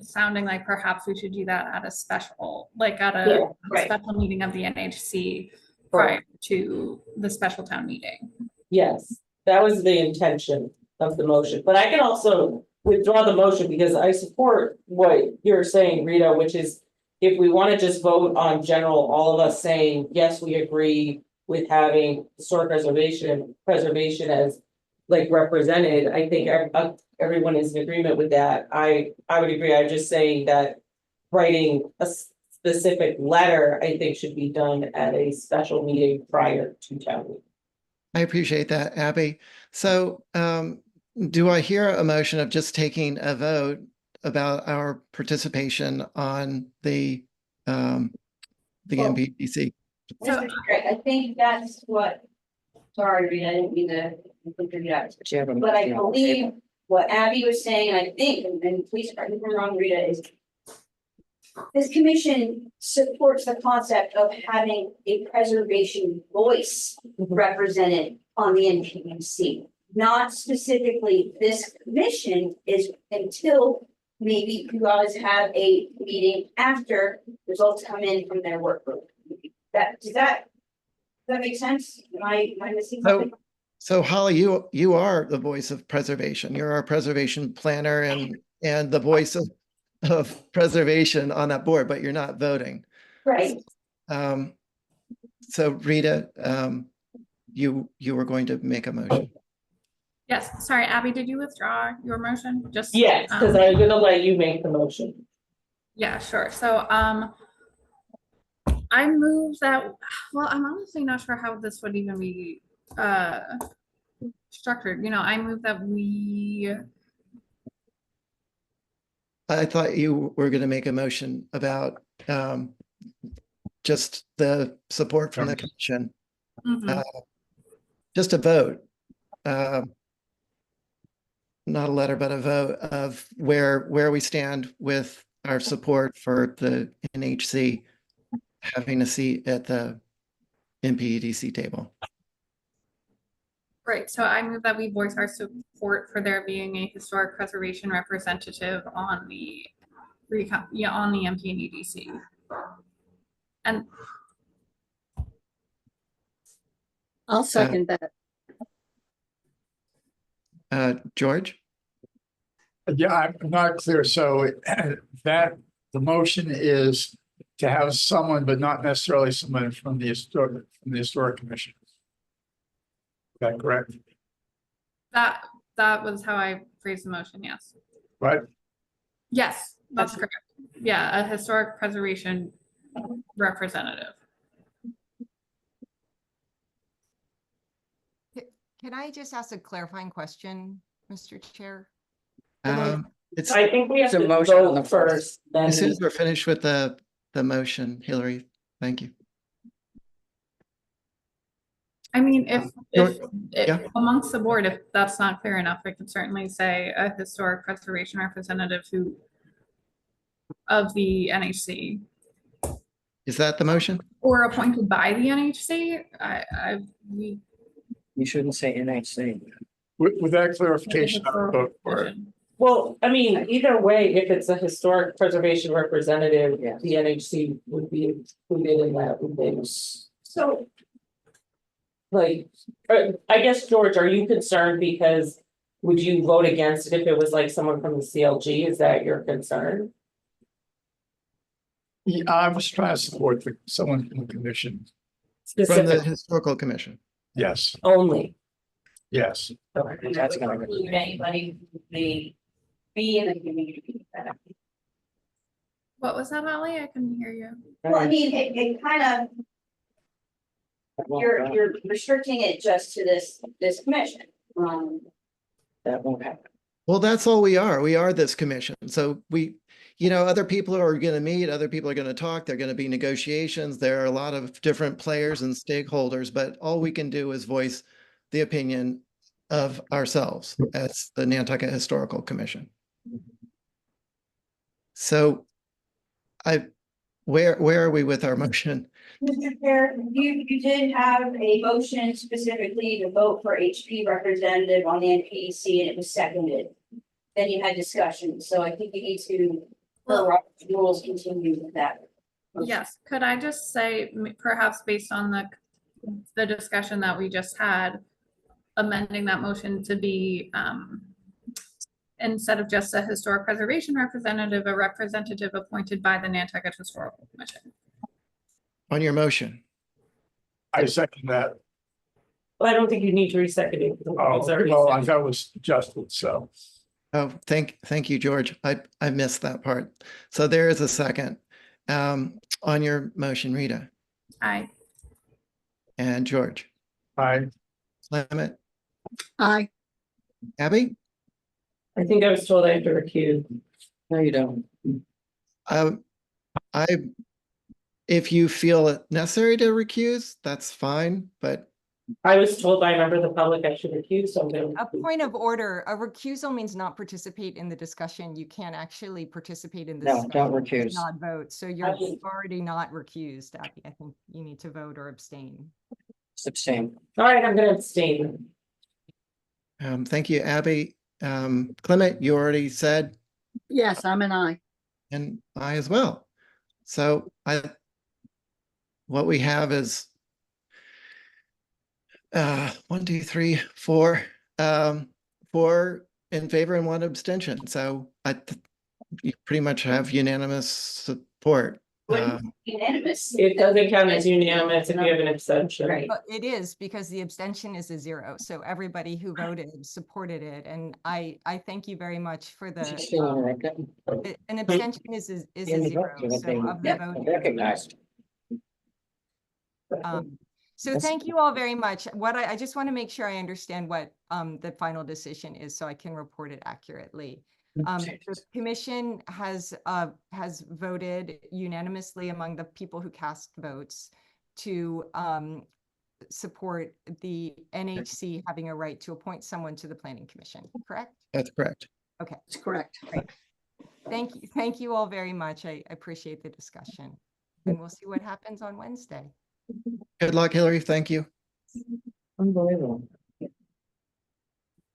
sounding like perhaps we should do that at a special, like at a Yeah, right. special meeting of the NHC prior to the special town meeting. Yes, that was the intention of the motion, but I can also withdraw the motion because I support what you're saying, Rita, which is if we want to just vote on general, all of us saying, yes, we agree with having historic preservation as like represented, I think everyone is in agreement with that. I would agree. I'm just saying that writing a specific letter, I think should be done at a special meeting prior to town meeting. I appreciate that, Abby. So do I hear a motion of just taking a vote about our participation on the MPDC? Mr. Chair, I think that's what, sorry, Rita, I didn't mean to figure it out. But I believe what Abby was saying, I think, and please correct me if I'm wrong, Rita, is this commission supports the concept of having a preservation voice represented on the NPC. Not specifically this commission is until maybe you guys have a meeting after results come in from their work group. Does that make sense? Am I missing something? So Holly, you are the voice of preservation. You're our preservation planner and the voice of preservation on that board, but you're not voting. Right. So Rita, you were going to make a motion. Yes, sorry, Abby, did you withdraw your motion? Just Yes, because I'm gonna let you make the motion. Yeah, sure. So I move that, well, I'm honestly not sure how this would even be structured. I move that we, I thought you were going to make a motion about just the support from the commission. mhm. Just a vote. Not a letter, but a vote of where we stand with our support for the NHC having a seat at the NPEDC table. Right, so I move that we voice our support for there being a historic preservation representative on the on the MP and EDC. And I'll second that. George? Yeah, I'm not clear. So that the motion is to have someone, but not necessarily someone from the historic commission. Is that correct? that was how I phrased the motion, yes. Right? Yes, that's correct. Yeah, a historic preservation representative. Can I just ask a clarifying question, Mr. Chair? It's, I think we have It's a to motion on the vote floor. first, then as soon we- as we're finished with the motion, Hillary, thank you. I mean, if Yeah. amongst the board, if that's not clear enough, I could certainly say a historic preservation representative of the NHC Is that the motion? or appointed by the NHC. You shouldn't say NHC. With that clarification, I'll vote for it. Well, I mean, either way, if it's a historic preservation representative, Yes. the NHC would be included in that. So. Like, I guess, George, are you concerned because would you vote against it if it was like someone from the CLG? Is that your concern? Yeah, I was trying to support someone from the commission. From the Specific historical commission. Yes, only. yes. That's gonna Include anybody who may be in the community. What was that, Holly? I couldn't hear you. Well, I mean, it kind of, you're restricting it just to this commission. That won't happen. Well, that's all we are. We are this commission. So other people are going to meet, other people are going to talk, there are going to be negotiations. There are a lot of different players and stakeholders, but all we can do is voice the opinion of ourselves as the Nantucket Historical Commission. So where are we with our motion? Mr. Chair, you did have a motion specifically to vote for HP representative on the NPEC and it was seconded. Then you had discussion, so I think you need to, per Robert's rules, continue with that. Yes, could I just say, perhaps based on the discussion that we just had, amending that motion to be, instead of just a historic preservation representative, a representative appointed by the Nantucket Historical Commission. On your motion? I second that. Well, I don't think you need to re-second it. Oh, It's already well, I seconded. thought it was adjusted, so. Oh, thank you, George. I missed that part. So there is a second. On your motion, Rita Aye. and George. I, Clement, Aye. Abby? I think I was told I have to recuse. No, you don't. If you feel it necessary to recuse, that's fine, but I was told by a member of the public I should recuse, so I'm gonna. A point of order, a recusal means not participate in the discussion. You can't actually participate in the No, don't discussion, recuse. not vote. So you're already not recused, Abby. I think you need to vote or abstain. Abstain. All right, I'm gonna abstain. thank you, Abby. Clement, you already said, Yes, I'm an aye. and I as well. So what we have is 1, 2, 3, 4, 4 in favor and 1 abstention. So you pretty much have unanimous support. Unanimous. It doesn't count as unanimous if you have an abstention. Right. But it is because the abstention is a 0. So everybody who voted supported it. And I thank you very much for an abstention is a 0. So of the vote. Recognized. So thank you all very much. I just want to make sure I understand what the final decision is so I can report it accurately. The commission has voted unanimously among the people who cast votes to support the NHC having a right to appoint someone to the planning commission, correct? That's correct. Okay, That's correct. great. Thank you all very much. I appreciate the discussion. And we'll see what happens on Wednesday. Good luck, Hillary. Thank you. Unbelievable.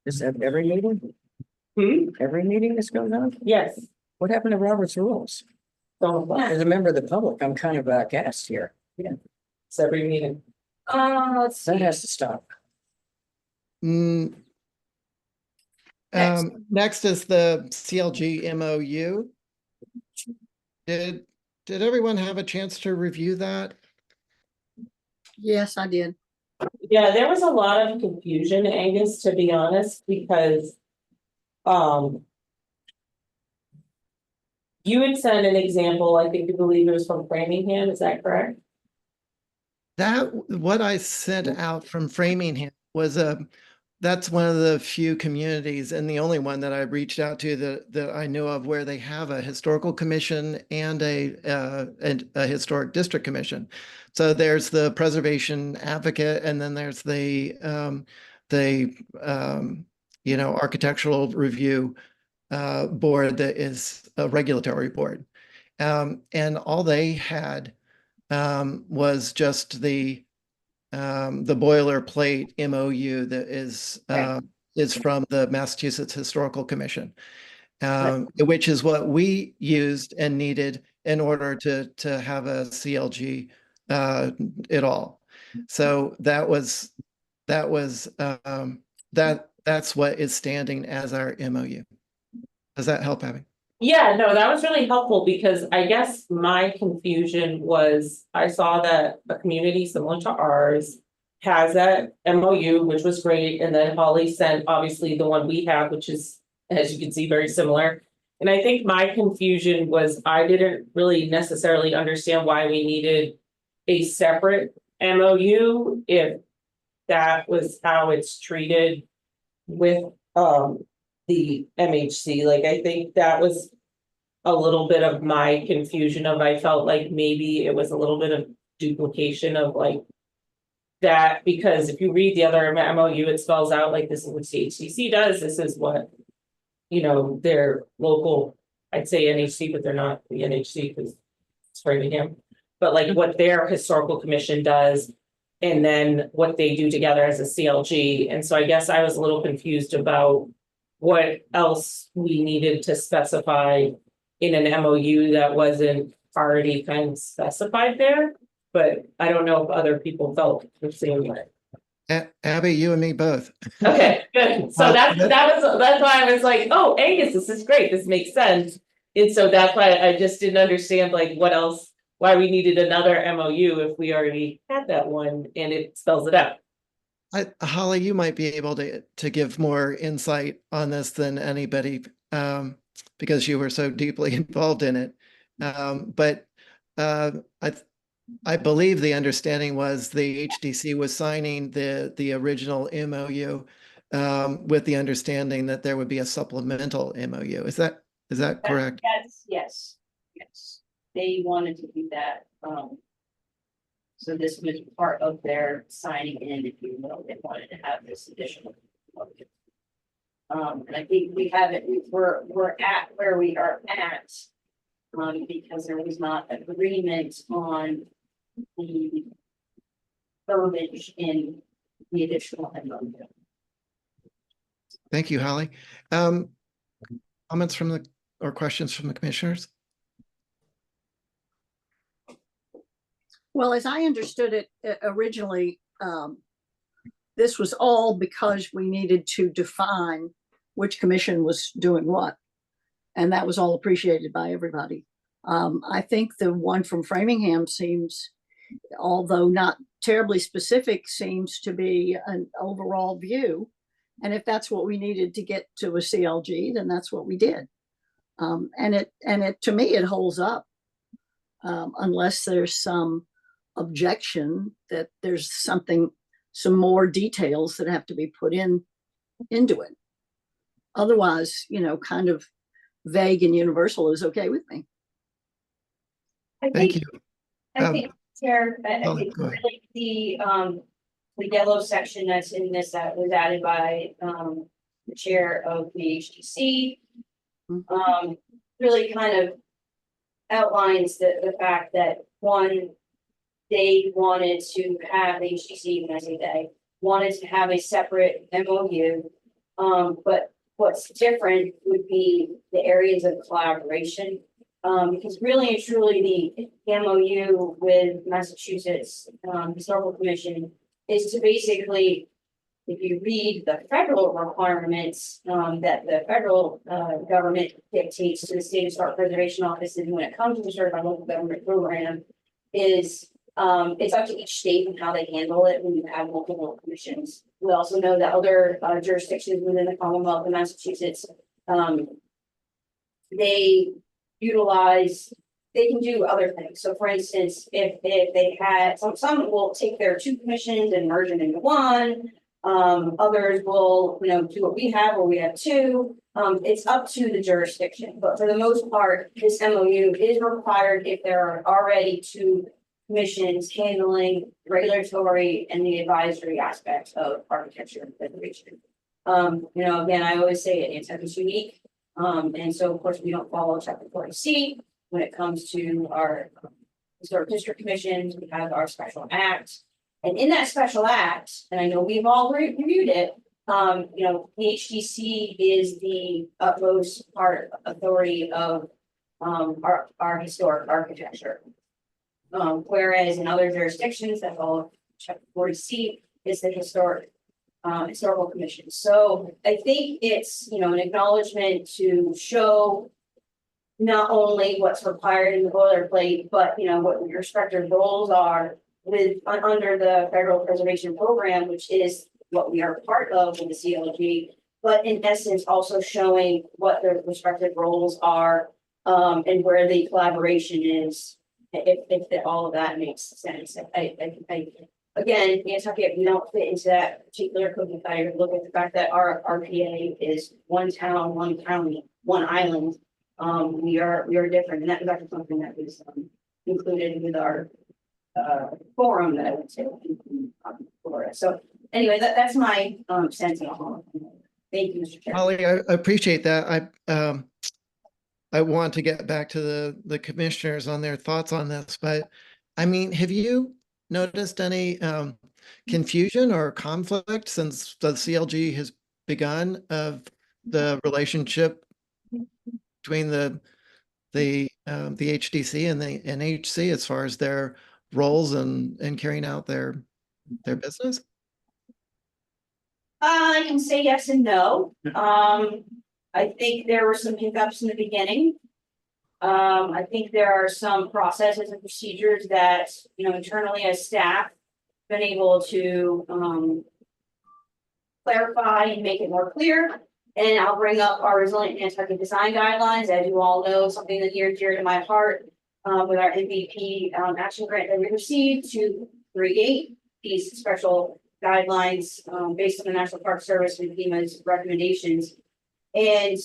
Is that every meeting? Every meeting this goes on? Yes. What happened to Robert's rules? So, As a member of the public, I'm kind of aghast here. it's every meeting. Let's That see. has to stop. Mm, Next. Next is the CLG MOU. Did everyone have a chance to review that? Yes, I did. Yeah, there was a lot of confusion, Angus, to be honest, because you had sent an example, I think you believe it was from Framingham, is that correct? What I sent out from Framingham was that's one of the few communities and the only one that I reached out to that I know of where they have a historical commission and a historic district commission. So there's the preservation advocate, and then there's the architectural review board that is a regulatory board. And all they had was just the boilerplate MOU that is from the Massachusetts Historical Commission, which is what we used and needed in order to have a CLG at all. So that's what is standing as our MOU. Does that help, Abby? Yeah, no, that was really helpful because I guess my confusion was I saw that a community similar to ours has that MOU, which was great, and then Holly sent obviously the one we have, which is, as you can see, very similar. And I think my confusion was I didn't really necessarily understand why we needed a separate MOU if that was how it's treated with the MHC. Like, I think that was a little bit of my confusion of, I felt like maybe it was a little bit of duplication of like that, because if you read the other MOU, it spells out like this is what CHCC does, this is what, you know, their local, I'd say NHC, but they're not the NHC because it's Framingham, but like what their historical commission does, and then what they do together as a CLG. And so I guess I was a little confused about what else we needed to specify in an MOU that wasn't already kind of specified there, but I don't know if other people felt the same way. Abby, you and me both. Okay, good. So that's why I was like, oh, Angus, this is great. This makes sense. And so that's why I just didn't understand like what else, why we needed another MOU if we already had that one and it spells it out. Holly, you might be able to give more insight on this than anybody, because you were so deeply involved in it. But I believe the understanding was the HDC was signing the original MOU with the understanding that there would be a supplemental MOU. Is that correct? Yes. They wanted to do that. So this was part of their signing in, if you will. They wanted to have this additional. And I think we have it, we're at where we are at. Because there was not agreement on the verbiage in the additional MOU. Thank you, Holly. Comments or questions from the commissioners? Well, as I understood it originally, this was all because we needed to define which commission was doing what. And that was all appreciated by everybody. I think the one from Framingham seems, although not terribly specific, seems to be an overall view. And if that's what we needed to get to a CLG, then that's what we did. And it to me, it holds up, unless there's some objection that there's some more details that have to be put into it. Otherwise, kind of vague and universal is okay with me. Thank you. I think, Chair, I Holly, think go ahead. really the yellow section that's in this that was added by the chair of the HDC really kind of outlines the fact that one, they wanted to have, the HTC, when I say they, wanted to have a separate MOU. But what's different would be the areas of collaboration. Because really and truly, the MOU with Massachusetts Historical Commission is to basically, if you read the federal requirements that the federal government dictates to the state historic preservation offices when it comes to the certified local government program, is it's up to each state and how they handle it when you have multiple commissions. We also know that other jurisdictions within the Commonwealth of Massachusetts, they utilize, they can do other things. So for instance, if they had, some will take their two commissions and merge them into one. Others will, do what we have, where we have two. It's up to the jurisdiction, but for the most part, this MOU is required if there are already two commissions handling regulatory and the advisory aspects of architecture and preservation. Again, I always say it, Nantucket's unique. And so of course we don't follow chapter 40C when it comes to our historic district commissions. We have our special act. And in that special act, and I know we've all reviewed it, the HDC is the utmost part authority of our historic architecture. Whereas in other jurisdictions that follow chapter 40C is the historical commission. So I think it's, an acknowledgement to show not only what's required in the boilerplate, but what your respective roles are under the federal preservation program, which is what we are part of with the CLG, but in essence also showing what their respective roles are and where the collaboration is, if all of that makes sense. Again, Nantucket, we don't fit into that particular cookie cutter. Look at the fact that our RPA is one town, one county, one island. We are different, and that's actually something that was included with our forum that I went to in Florida. So anyway, that's my sense of all. Thank you, Mr. Chair. Holly, I appreciate that. I want to get back to the commissioners on their thoughts on this, but I mean, have you noticed any confusion or conflict since the CLG has begun of the relationship between the HDC and the NHC as far as their roles and carrying out their business? I can say yes and no. I think there were some hiccups in the beginning. I think there are some processes and procedures that, internally as staff, been able to clarify and make it more clear. And I'll bring up our Resilient Nantucket Design Guidelines, as you all know, something that near dear to my heart with our MVP action grant that we received to create these special guidelines based on the National Park Service and FEMA's recommendations. And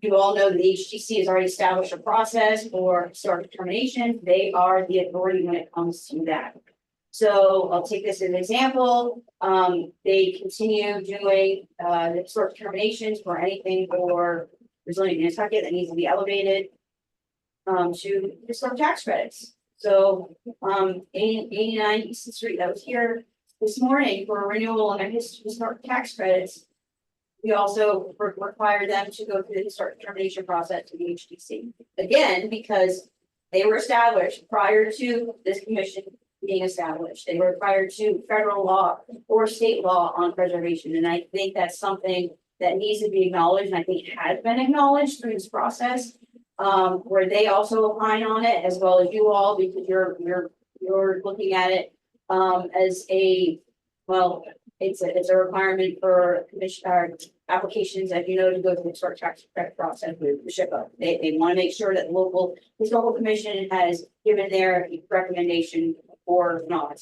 you all know that the HTC has already established a process for historic determination. They are the authority when it comes to that. So I'll take this as an example. They continue doing the historic determinations for anything for Resilient Nantucket that needs to be elevated to historic tax credits. So 89 Easton Street, that was here this morning for a renewal on their historic tax credits. We also require them to go through the historic determination process to the HDC. Again, because they were established prior to this commission being established. They were prior to federal law or state law on preservation. And I think that's something that needs to be acknowledged. And I think it has been acknowledged through this process, where they also opine on it, as well as you all, because you're looking at it as a, well, it's a requirement for commission applications, as you know, to go through the historic tax credit process with the SHPA. They want to make sure that the local historical commission has given their recommendation or not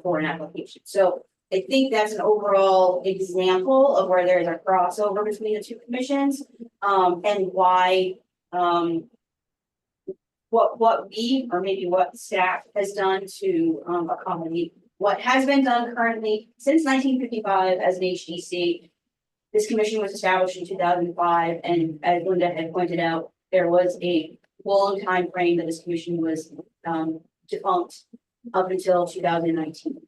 for an application. So I think that's an overall example of where there's a crossover between the two commissions and why what we, or maybe what staff has done to accommodate what has been done currently since 1955 as an HDC. This commission was established in 2005, and as Linda had pointed out, there was a long time frame that this commission was defunct up until 2019.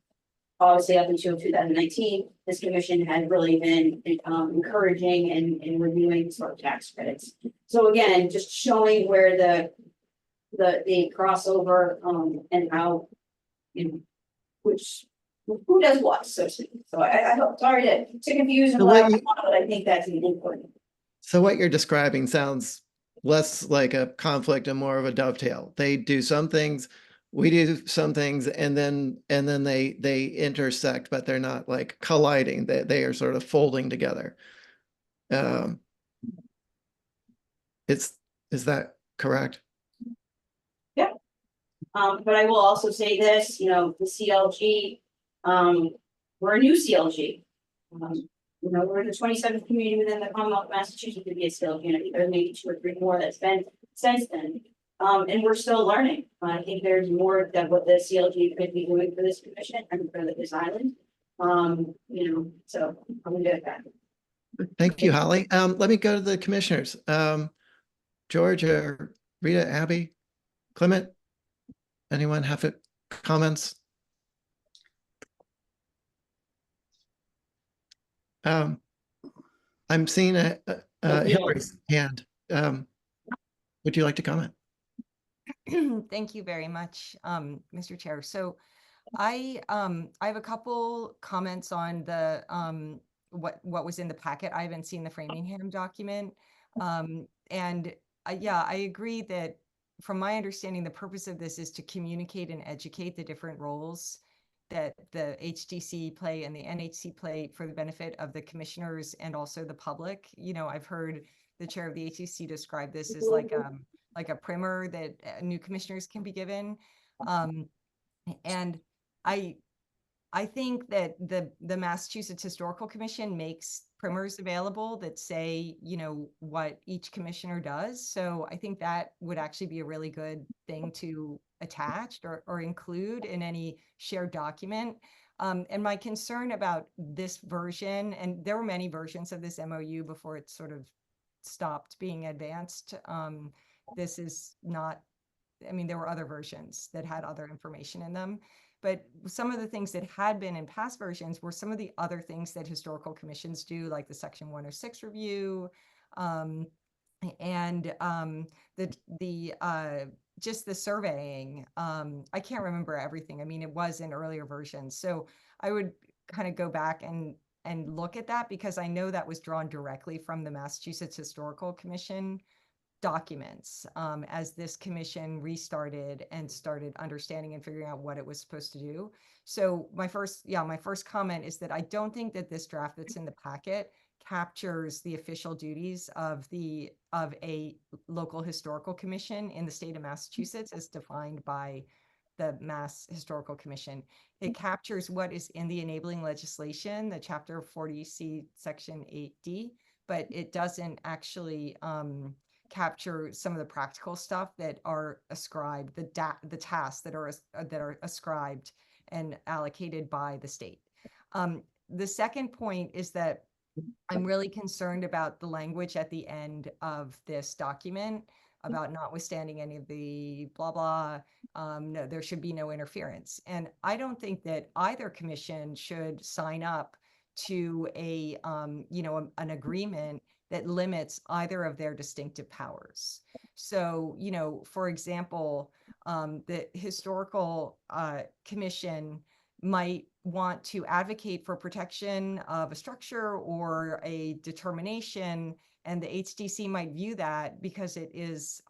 Obviously, up until 2019, this commission had really been encouraging and reviewing sort of tax credits. So again, just showing where the crossover and how, you know, which who does what, so to speak. So I hope, sorry to confuse and So what elaborate, you- but I think that's important. So what you're describing sounds less like a conflict and more of a dovetail. They do some things, we do some things, and then they intersect, but they're not like colliding. They are sort of folding together. Is that correct? But I will also say this, you know, the CLG, we're a new CLG. You know, we're the 27th community within the Commonwealth of Massachusetts to be a CLG, and I think there's maybe 2 or 3 more that's been since then. And we're still learning. I think there's more that what the CLG could be doing for this commission and for this island. You know, so I'm gonna do it back. Thank you, Holly. Let me go to the commissioners. George or Rita, Abby, Clement, anyone have comments? I'm seeing Hillary's hand. Would you like to comment? Thank you very much, Mr. Chair. So I have a couple comments on the what was in the packet. I haven't seen the Framingham document. Yeah, I agree that from my understanding, the purpose of this is to communicate and educate the different roles that the HTC play and the NHC play for the benefit of the commissioners and also the public. You know, I've heard the chair of the HTC describe this as like a primer that new commissioners can be given. And I think that the Massachusetts Historical Commission makes primers available that say, you know, what each commissioner does. So I think that would actually be a really good thing to attach or include in any shared document. And my concern about this version, and there were many versions of this MOU before it sort of stopped being advanced. This is not, I mean, there were other versions that had other information in them. But some of the things that had been in past versions were some of the other things that historical commissions do, like the Section 106 review, and just the surveying. I can't remember everything. I mean, it was in earlier versions. So I would kind of go back and look at that, because I know that was drawn directly from the Massachusetts Historical Commission documents as this commission restarted and started understanding and figuring out what it was supposed to do. So my first comment is that I don't think that this draft that's in the packet captures the official duties of a local historical commission in the state of Massachusetts as defined by the Mass Historical Commission. It captures what is in the enabling legislation, the Chapter 40C, Section 8D, but it doesn't actually capture some of the practical stuff that are ascribed, the tasks that are ascribed and allocated by the state. The second point is that I'm really concerned about the language at the end of this document about notwithstanding any of the blah, blah, no, there should be no interference. And I don't think that either commission should sign up to an agreement that limits either of their distinctive powers. So, you know, for example, the historical commission might want to advocate for protection of a structure or a determination, and the HDC might view that because it is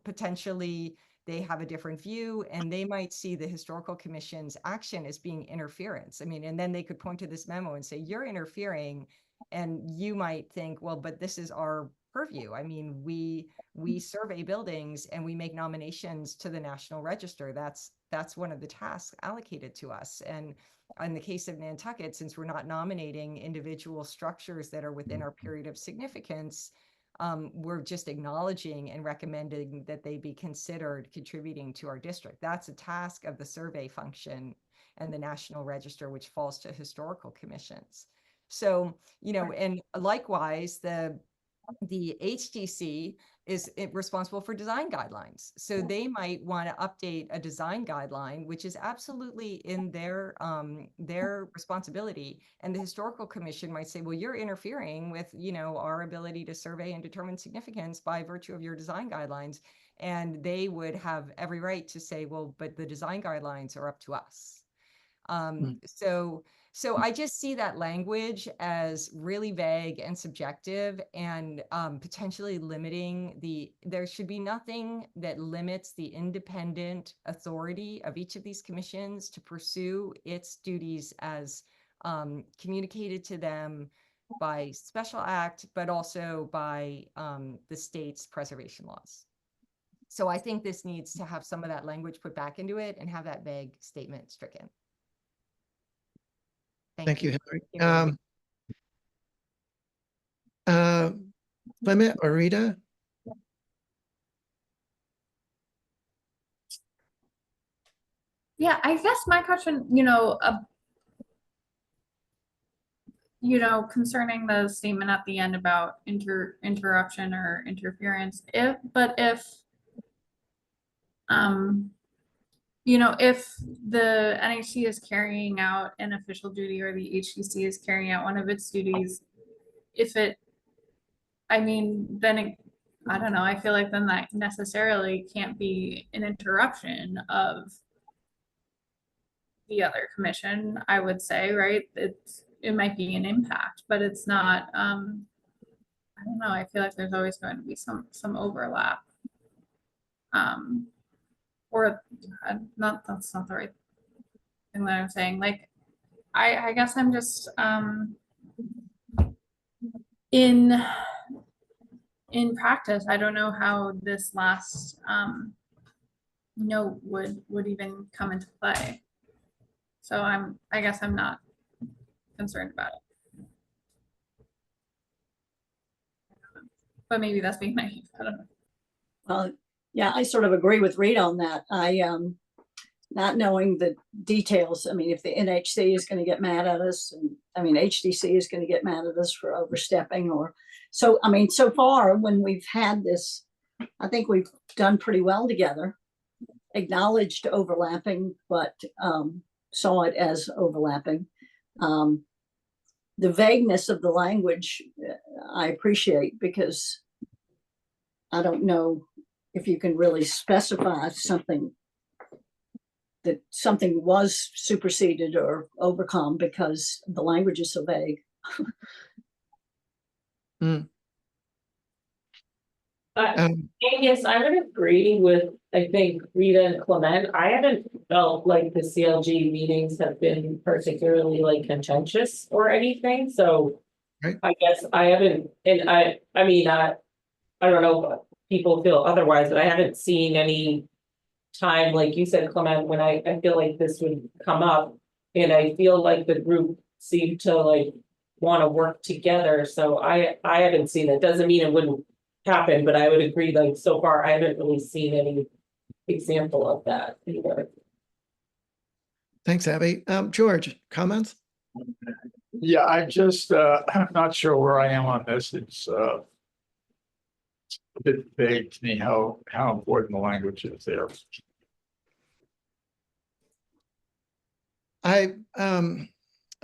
potentially they have a different view, and they might see the historical commission's action as being interference. I mean, and then they could point to this memo and say, you're interfering. And you might think, well, but this is our purview. I mean, we survey buildings and we make nominations to the National Register. That's one of the tasks allocated to us. And in the case of Nantucket, since we're not nominating individual structures that are within our period of significance, we're just acknowledging and recommending that they be considered contributing to our district. That's a task of the survey function and the National Register, which falls to historical commissions. So, you know, and likewise, the HDC responsible for design guidelines. So they might want to update a design guideline, which is absolutely in their responsibility. And the historical commission might say, well, you're interfering with, our ability to survey and determine significance by virtue of your design guidelines. And they would have every right to say, well, but the design guidelines are up to us. So I just see that language as really vague and subjective, and potentially limiting there should be nothing that limits the independent authority of each of these commissions to pursue its duties as communicated to them by special act, but also by the state's preservation laws. So I think this needs to have some of that language put back into it and have that vague statement stricken. Thank you, Hillary. Clement or Rita? Yeah, I guess my question, concerning the statement at the end about interruption or interference, if the NHC is carrying out an official duty or the HTC is carrying out one of its duties, then I don't know, I feel like then that necessarily can't be an interruption of the other commission, I would say, right? It might be an impact, but it's not, I don't know, I feel like there's always going to be some overlap. Or that's not the right thing that I'm saying. Like, I guess I'm just in practice, I don't know how this last note would even come into play. So I guess I'm not concerned about it. But maybe that's being naive. I don't know. Well, yeah, I sort of agree with Rita on that. Not knowing the details. I mean, if the NHC is going to get mad at us, and HDC is going to get mad at us for overstepping, so far when we've had this, I think we've done pretty well together, acknowledged overlapping, but saw it as overlapping. The vagueness of the language, I appreciate, because I don't know if you can really specify that something was superseded or overcome because the language is so vague. Yes, I would agree with, I think, Rita and Clement. I haven't felt like the CLG meetings have been particularly like contentious or anything, so Right. I guess I haven't, and I don't know if people feel otherwise, but I haven't seen any time, like you said, Clement, when I feel like this would come up, and I feel like the group seemed to like want to work together, so I haven't seen it. Doesn't mean it wouldn't happen, but I would agree, like, so far I haven't really seen any example of that either. Thanks, Abby. George, comments? Yeah, I'm not sure where I am on this. It's a bit vague to me how important the language is there. I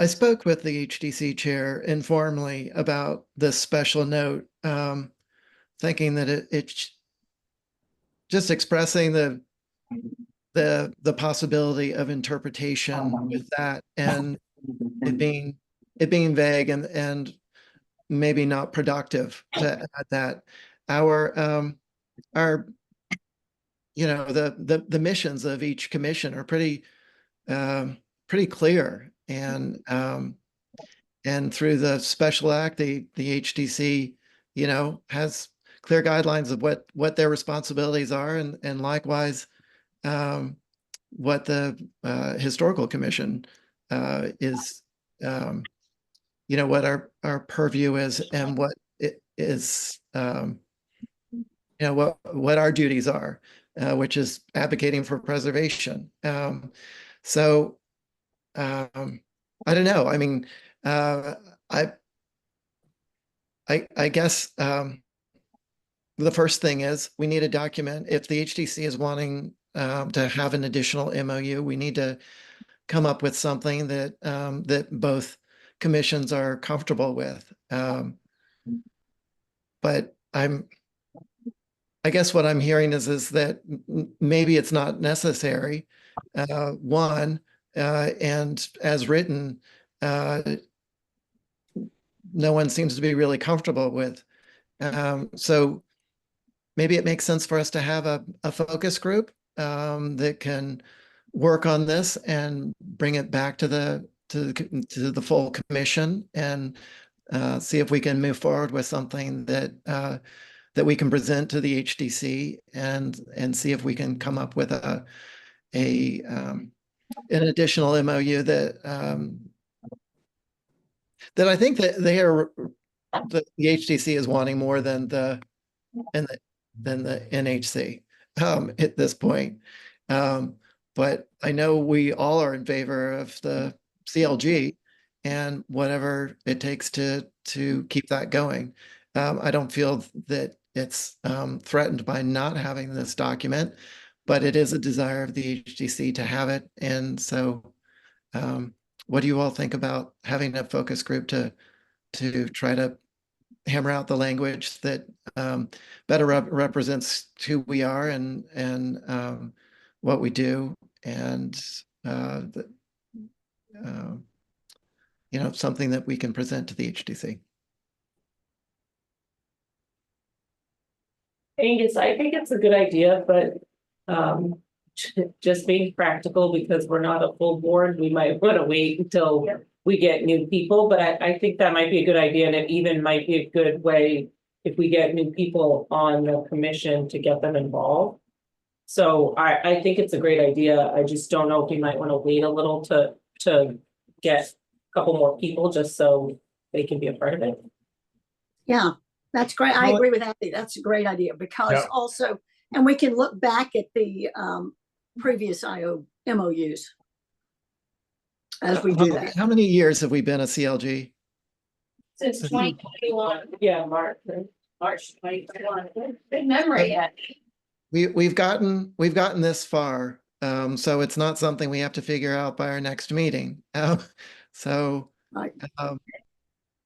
spoke with the HDC chair informally about this special note, thinking that it's just expressing the possibility of interpretation with that, and it being vague and maybe not productive to add that. The missions of each commission are pretty clear, and through the special act, the HDC, has clear guidelines of what their responsibilities are, and likewise, what the historical commission is, what our purview is, and what it is, what our duties are, which is advocating for preservation. So I don't know. I mean, I guess the first thing is we need a document. If the HTC is wanting to have an additional MOU, we need to come up with something that that both commissions are comfortable with. But I guess what I'm hearing is that maybe it's not necessary. One, and as written, no one seems to be really comfortable with. So maybe it makes sense for us to have a focus group that can work on this and bring it back to the full commission and see if we can move forward with something that that we can present to the HDC and see if we can come up with an additional MOU that that I think that the HDC is wanting more than the NHC at this point. But I know we all are in favor of the CLG and whatever it takes to keep that going. I don't feel that it's threatened by not having this document, but it is a desire of the HDC to have it. And so what do you all think about having a focus group to try to hammer out the language that better represents who we are and what we do, and you know, something that we can present to the HDC. I think it's a good idea, but just being practical, because we're not a full board, we might want to wait until we get new people, but I think that might be a good idea, and it even might be a good way if we get new people on the commission to get them involved. So I think it's a great idea. I just don't know if we might want to wait a little to get a couple more people just so they can be a part of it. Yeah, that's great. I agree with Andy. That's a great idea because Yeah. also, and we can look back at the previous MOUs as we do that. How many years have we been a CLG? Since 2021, Yeah, March 2021. Good memory yet. We've gotten this far, so it's not something we have to figure out by our next meeting. So, Right.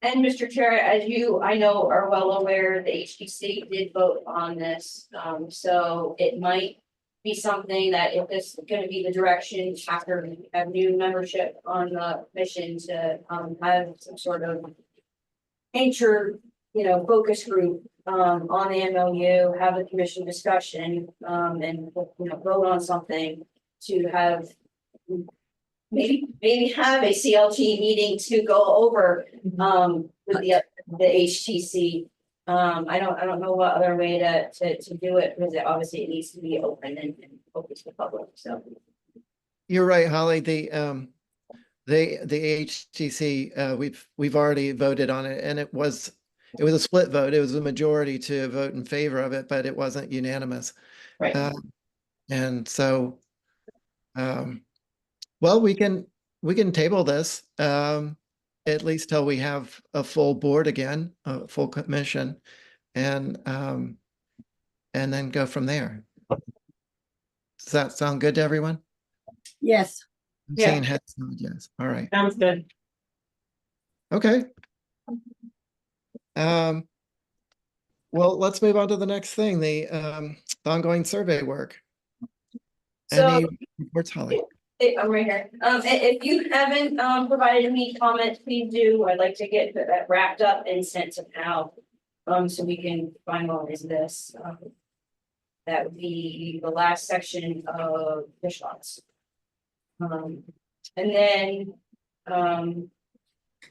And Mr. Chair, as you, I know, are well aware, the HTC did vote on this. So it might be something that if this is going to be the direction after we have new membership on the commission to have some sort of nature, you know, focus group on the MOU, have a commission discussion, and you know, vote on something to have maybe have a CLG meeting to go over with the HTC. I don't know what other way to do it, because obviously it needs to be open and open to the public. So you're right, Holly. The HTC, we've already voted on it, and it was a split vote. It was a majority to vote in favor of it, but it wasn't unanimous. right. And so, well, we can table this at least till we have a full board again, a full commission, and then go from there. Does that sound good to everyone? Yes. I'm Yeah. seeing heads nod, yes. All right. sounds good. Okay. Well, let's move on to the next thing, the ongoing survey work. So Any reports, Holly? I'm right here. If you haven't provided me comments, please do. I'd like to get that wrapped up and sent to Pal, so we can finalize this. That would be the last section of fish lots. And then,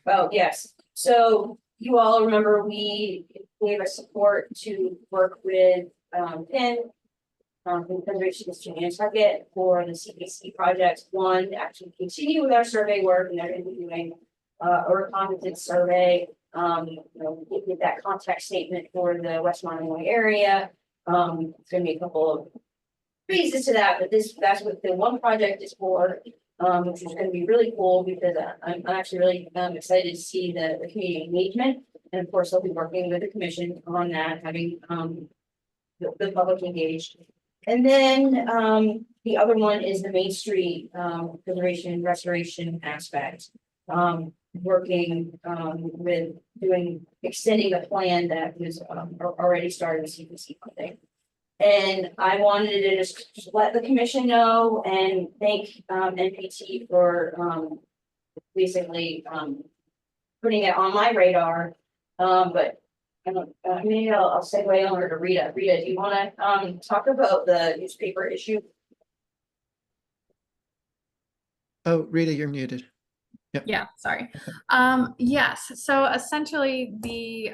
well, yes, so you all remember we gave a support to work with PIN, from Conservation District Nantucket for the CPC project one to actually continue with our survey work, and they're going to be doing a reconnaissance survey. You know, get that contact statement for the West Monomoy area. It's going to be a couple of phases to that, but that's what the one project is for, which is going to be really cool because I'm actually really excited to see the community engagement. And of course, I'll be working with the commission on that, having the public engaged. And then, the other one is the Main Street, preservation and restoration aspect. Working, with extending the plan that was, already started with CPC funding. And I wanted to just let the commission know and thank, NPT for, basically, putting it on my radar. But maybe I'll segue over to Rita. Rita, do you want to talk about the newspaper issue? Oh, Rita, you're muted. Yeah, sorry. Yes, so essentially the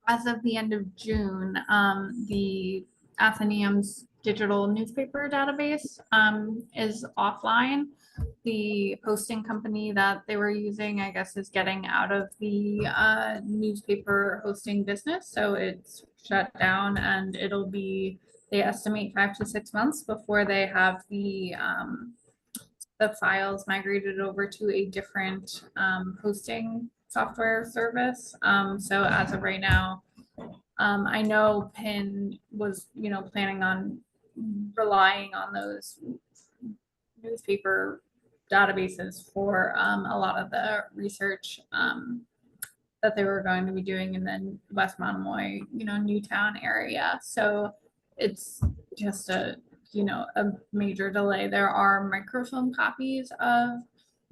as of the end of June, the Athenaeum's digital newspaper database is offline. The hosting company that they were using, I guess, is getting out of the newspaper hosting business, so it's shut down, and it'll be, they estimate 5 to 6 months before they have the files migrated over to a different hosting software service. So as of right now, I know PIN was, planning on relying on those newspaper databases for a lot of the research that they were going to be doing in the West Monomoy, Newtown area. So it's just a major delay. There are microfilm copies of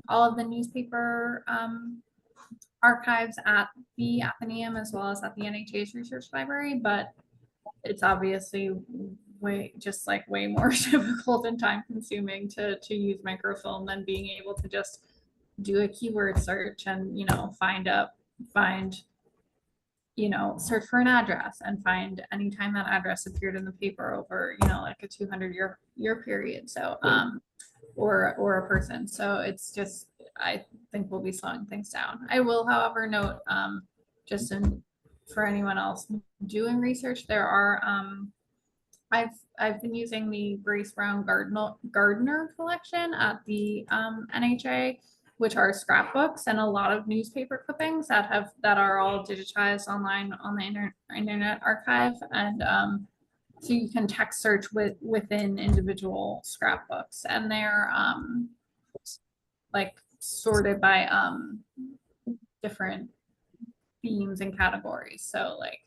all of the newspaper archives at the Athenaeum as well as at the NHA's research library, but it's obviously way more difficult and time consuming to use microfilm than being able to just do a keyword search and search for an address and find anytime that address appeared in the paper over like a 200-year period, so or a person. So it's just, I think we'll be slowing things down. I will, however, note for anyone else doing research, there are I've been using the Grace Brown Gardner collection at the NHA, which are scrapbooks and a lot of newspaper clippings that are all digitized online on the Internet Archive, and so you can text search within individual scrapbooks, and they're like sorted by different themes and categories. So like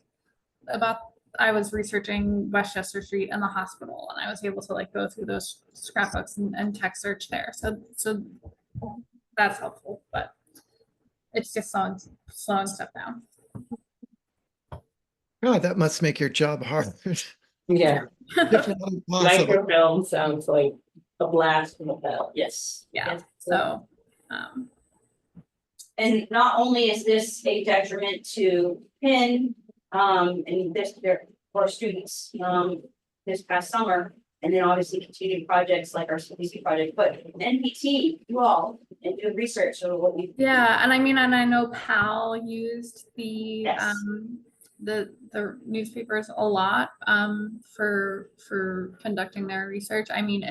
I was researching Westchester Street and the hospital, and I was able to like go through those scrapbooks and text search there. So that's helpful, but it's just slowing stuff down. Oh, that must make your job hard. Yeah, If not impossible. microfilm sounds like a blast from the past. Yes. Yeah. Yes. So And not only is this a detriment to PIN, and this for students, this past summer, and then obviously continued projects like our CPC project, but NPT, you all, and do research on what we. yeah, and I know PAL used the Yes. the newspapers a lot for conducting their research. I mean,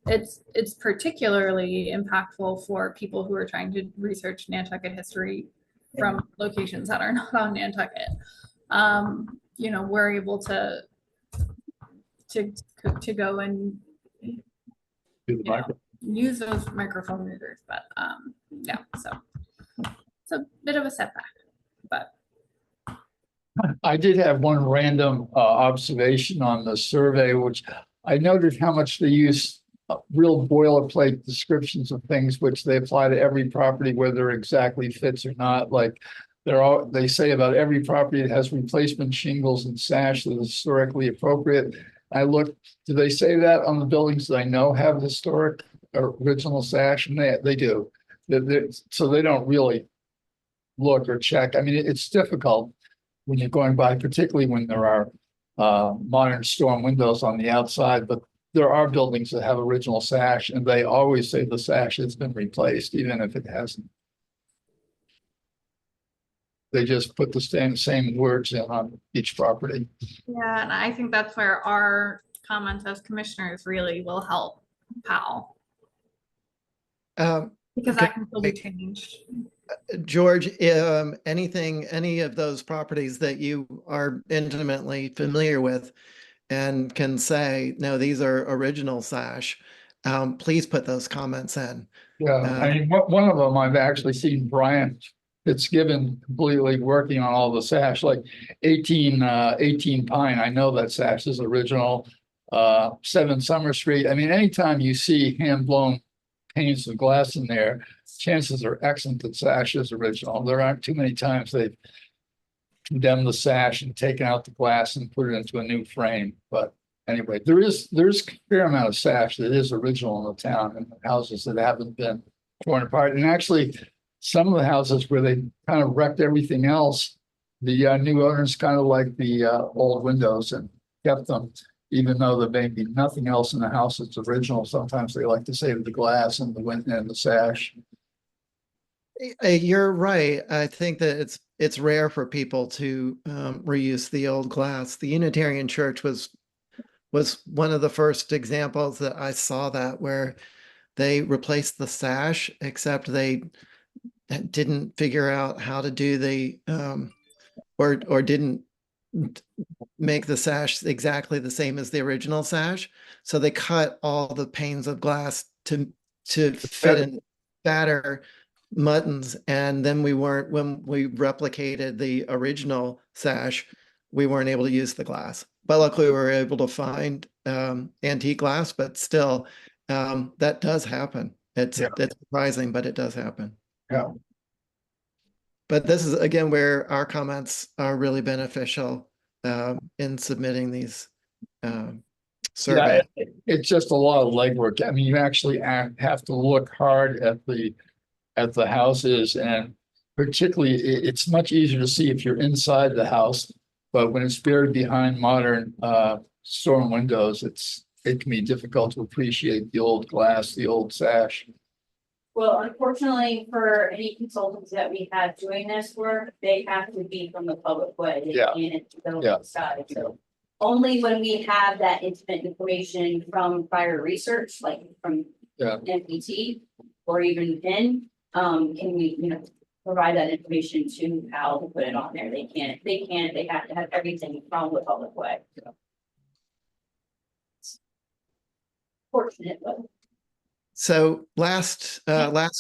it's particularly impactful for people who are trying to research Nantucket history from locations that are not on Nantucket. We're able to go and use those microphone readers, but yeah, so it's a bit of a setback, but I did have one random observation on the survey, which I noted how much they use real boilerplate descriptions of things which they apply to every property, whether it exactly fits or not. Like they say about every property it has replacement shingles and sash that is historically appropriate. I looked, do they say that on the buildings that I know have historic or original sash? And they do. So they don't really look or check. I mean, it's difficult when you're going by, particularly when there are modern storm windows on the outside, but there are buildings that have original sash, and they always say the sash has been replaced, even if it hasn't. They just put the same words in on each property. yeah, and I think that's where our comments as commissioners really will help PAL, because that can still be changed. George, any of those properties that you are intimately familiar with and can say, no, these are original sash, please put those comments in. Yeah, I mean, one of them I've actually seen Brian Fitzgibbon completely working on all the sash, like 18 Pine. I know that sash is original. 7 Summer Street. I mean, anytime you see hand blown panes of glass in there, chances are excellent that sash is original. There aren't too many times they've condemned the sash and taken out the glass and put it into a new frame. But anyway, there's a fair amount of sash that is original in the town and houses that haven't been torn apart. And actually, some of the houses where they kind of wrecked everything else, the new owners kind of like the old windows and kept them, even though there may be nothing else in the house that's original. Sometimes they like to save the glass and the window and the sash. You're right. I think that it's rare for people to reuse the old glass. The Unitarian Church was one of the first examples that I saw that, where they replaced the sash, except they didn't figure out how to do the or didn't make the sash exactly the same as the original sash. So they cut all the panes of glass to fit in fatter muttons, and then when we replicated the original sash, we weren't able to use the glass. But luckily we were able to find antique glass, but still that does happen. It's surprising, but it does happen. Yeah. But this is again where our comments are really beneficial in submitting these surveys. Yeah, it's just a lot of legwork. I mean, you actually have to look hard at the houses, and particularly it's much easier to see if you're inside the house. But when it's buried behind modern storm windows, it can be difficult to appreciate the old glass, the old sash. Well, unfortunately, for any consultants that we have doing this work, they have to be from the public way. They can't go outside. So only when we have that intimate information from prior research, like from NPT or even PIN, can we, provide that information to how to put it on there. They have to have everything from the public way. Fortunate, but. So last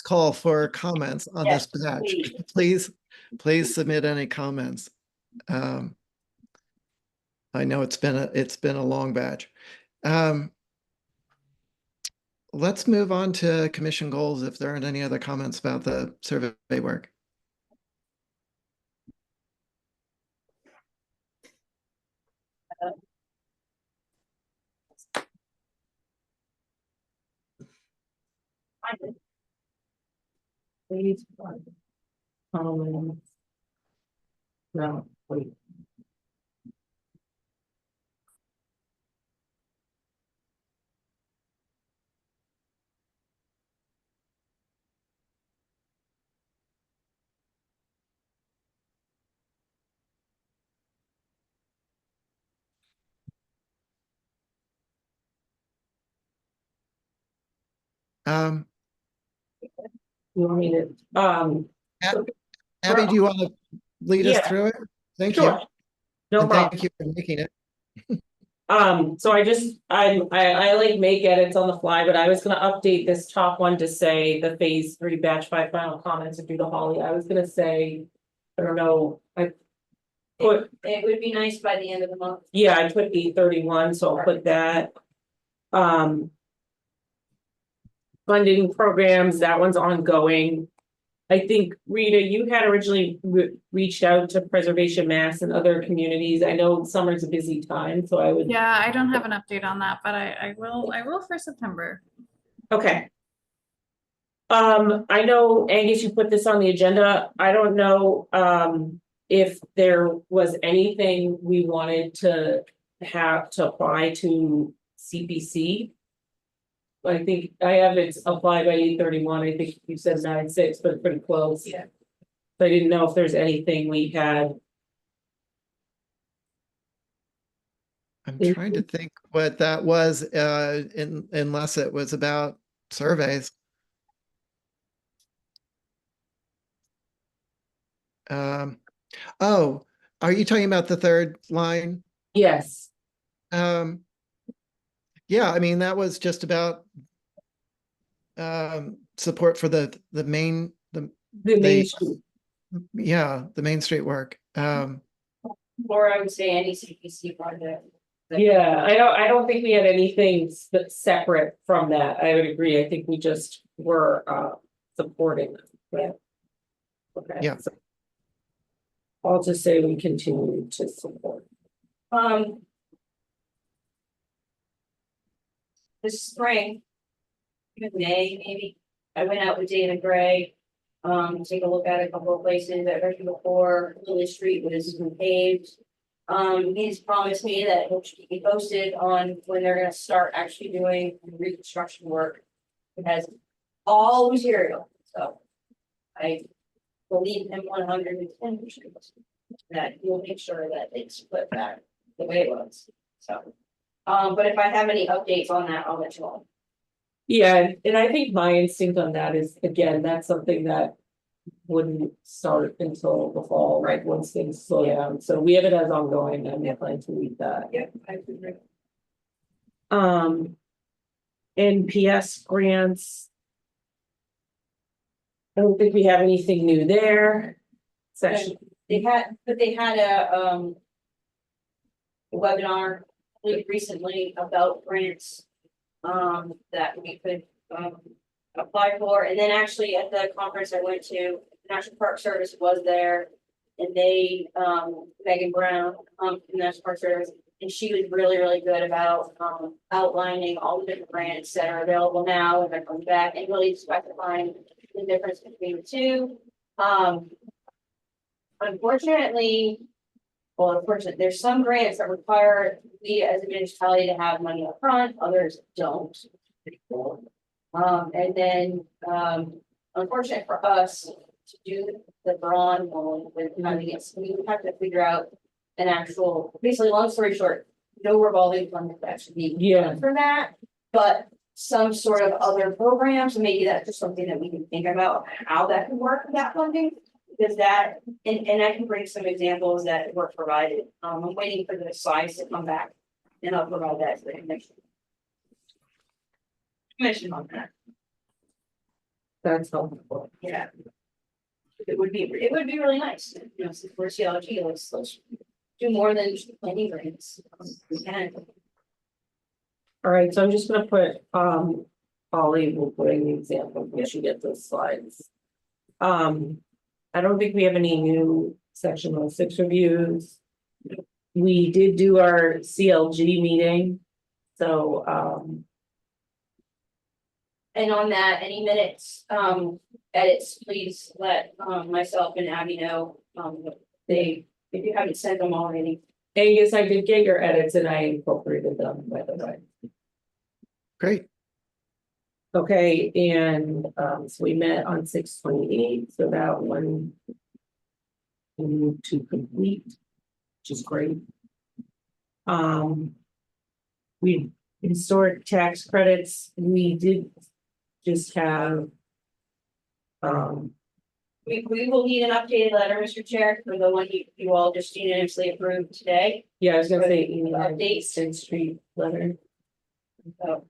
call for comments on this batch. Please submit any comments. I know it's been a long batch. Let's move on to commission goals if there aren't any other comments about the survey work. Please. No, wait. You want me to, Abby, do you want to lead us through it? Thank you. No And problem. thank you for making it. So I like make edits on the fly, but I was gonna update this top one to say the phase 3 batch 5 final comments are due to Holly. I was gonna say, I don't know, it would be nice by the end of the month. Yeah, I put 8/31, so I'll put that. Funding programs, that one's ongoing. I think, Rita, you had originally reached out to Preservation Mass and other communities. I know summer's a busy time, so I would. Yeah, I don't have an update on that, but I will for September. Okay. I know, Angus, you put this on the agenda. I don't know if there was anything we wanted to have to apply to CPC. I think I have it applied by 8/31. I think you said 9/6, but pretty close. Yeah. So I didn't know if there's anything we had. I'm trying to think what that was, unless it was about surveys. Oh, are you talking about the third line? Yes, Yeah, I mean, that was just about support for the main, the Main They- Street. yeah, the Main Street work. Or I would say any CPC project. Yeah, I don't think we had anything that's separate from that. I would agree. I think we just were supporting them. Yeah. Okay. Yeah. so I'll just say we continue to support. This spring, even May, maybe, I went out with Dana Gray. Take a look at a couple of places that were before Lily Street was paved. He's promised me that he'll keep me posted on when they're gonna start actually doing reconstruction work. It has all material, so I believe him 110% that he'll make sure that it's put back the way it was, so. But if I have any updates on that, I'll let you know. Yeah, and I think my instinct on that is, again, that's something that wouldn't start until the fall, right, once things slow down. So we have it as ongoing and we plan to leave that. Yeah, I agree. NPS grants. I don't think we have anything new there. Section, They had a webinar really recently about grants that we could apply for, and then actually at the conference I went to, National Park Service was there, and they Megan Brown from National Park Service, and she was really good about outlining all the different grants that are available now and they're coming back, and really specifying the difference between the two. Unfortunately, there's some grants that require we as a municipality to have money up front, others don't. Pretty cool. And then, unfortunate for us to do the bronze one with having it, we would have to figure out an actual, basically, long story short, no revolving fund would actually be Yeah. for that, but some sort of other programs, maybe that's just something that we can think about how that can work with that funding. Because that, and I can bring some examples that were provided. I'm waiting for the slides to come back and I'll provide that to the commission. Commission on that, that's helpful. yeah. It would be really nice, you know, since we're CLG, let's do more than just planning grants. We can. All right, so I'm just gonna put, Polly will put in the example when she gets those slides. I don't think we have any new section 06 reviews. We did do our CLG meeting, so, And on that, any minutes, edits, please let myself and Abby know. If you haven't sent them already. Angus, I did get your edits and I incorporated them, by the way. Great. Okay, and so we met on 6/28, so that one we need to complete, which is great. We historic tax credits, we did just have. We will need an updated letter, Mr. Chair, for the one you all just unanimously approved today. Yeah, I was gonna say, Updates. State Street letter, So.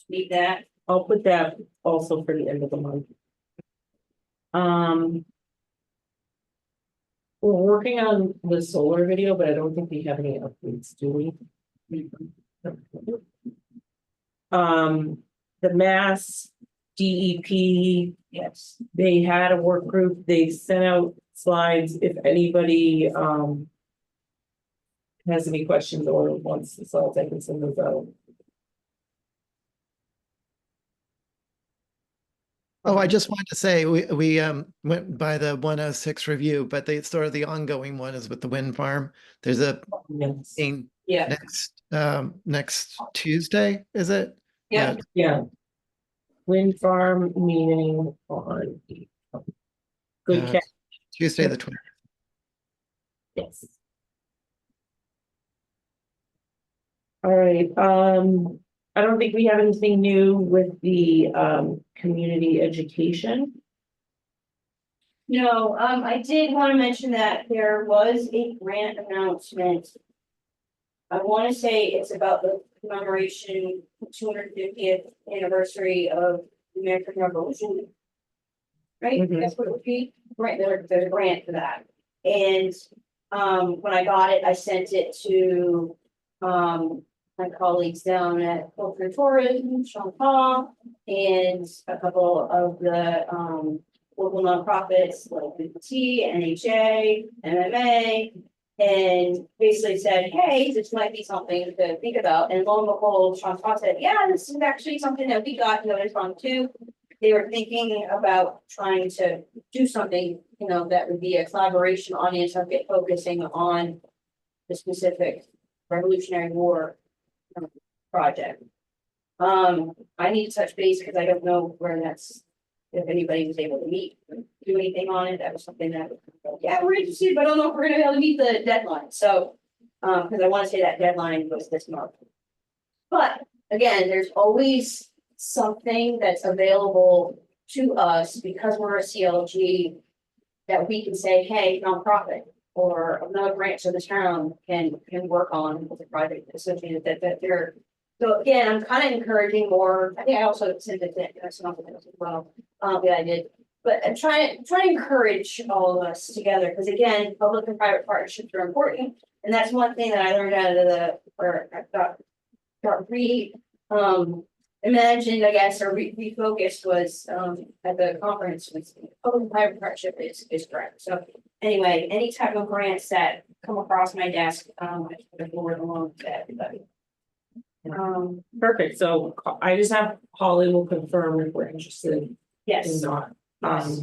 Need that. I'll put that also for the end of the month. We're working on the solar video, but I don't think we have any updates, do we? The Mass DEP, Yes. they had a work group, they sent out slides, if anybody has any questions or wants the slides, I can send those out. Oh, I just wanted to say, we went by the 106 review, but they sort of the ongoing one is with the wind farm. There's a Yes, meeting Yeah. next Tuesday, is it? Yeah. yeah. Wind farm meeting on. Good Uh, catch, Tuesday, the 20th. yes. All right, I don't think we have anything new with the community education. No, I did want to mention that there was a grant announcement. I want to say it's about the commemoration 250th anniversary of the American Revolution. Right, Mhm. that's what it would be, right, there's a grant for that. And, when I got it, I sent it to, my colleagues down at Culture and Tourism, Sean Paul, and a couple of the, local nonprofits like BT, NHA, MMA. And basically said, hey, this might be something to think about. And lo and behold, Sean Paul said, yeah, this is actually something that we got notice on too. They were thinking about trying to do something, you know, that would be a collaboration on Nantucket focusing on the specific Revolutionary War project. I need to touch base because I don't know where that's, if anybody was able to meet, do anything on it. That was something that, yeah, we're interested, but I don't know if we're gonna be able to meet the deadline. So, because I want to say that deadline was this month. But again, there's always something that's available to us because we're a CLG that we can say, hey, nonprofit or another branch of the town can work on with the project associated that they're. So again, I'm kind of encouraging more. I think I also sent it to some of as well. Yeah, I did. But I'm trying to encourage all of us together because again, public and private partnerships are important. And that's one thing that I learned out of got imagined, I guess, or refocused was at the conference was public private partnership is correct. So anyway, any type of grants that come across my desk, I put forward along to everybody. Perfect, so I just have Holly will confirm if we're interested in Yes. not. Yes.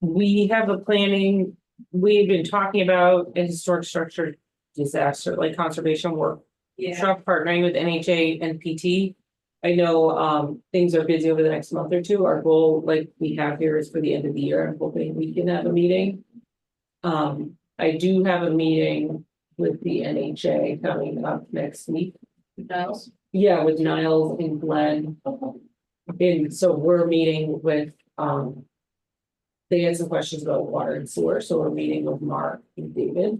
We have a planning, we've been talking about a historic structure disaster, like conservation work. Yeah. Truck partnering with NHA and PT. I know things are busy over the next month or two. Our goal, like we have here, is for the end of the year. I'm hoping we can have a meeting. I do have a meeting with the NHA coming up next week. Niles. Yeah, with Niles and Glenn. And so we're meeting with, they had some questions about water and sewer, so we're meeting with Mark and David.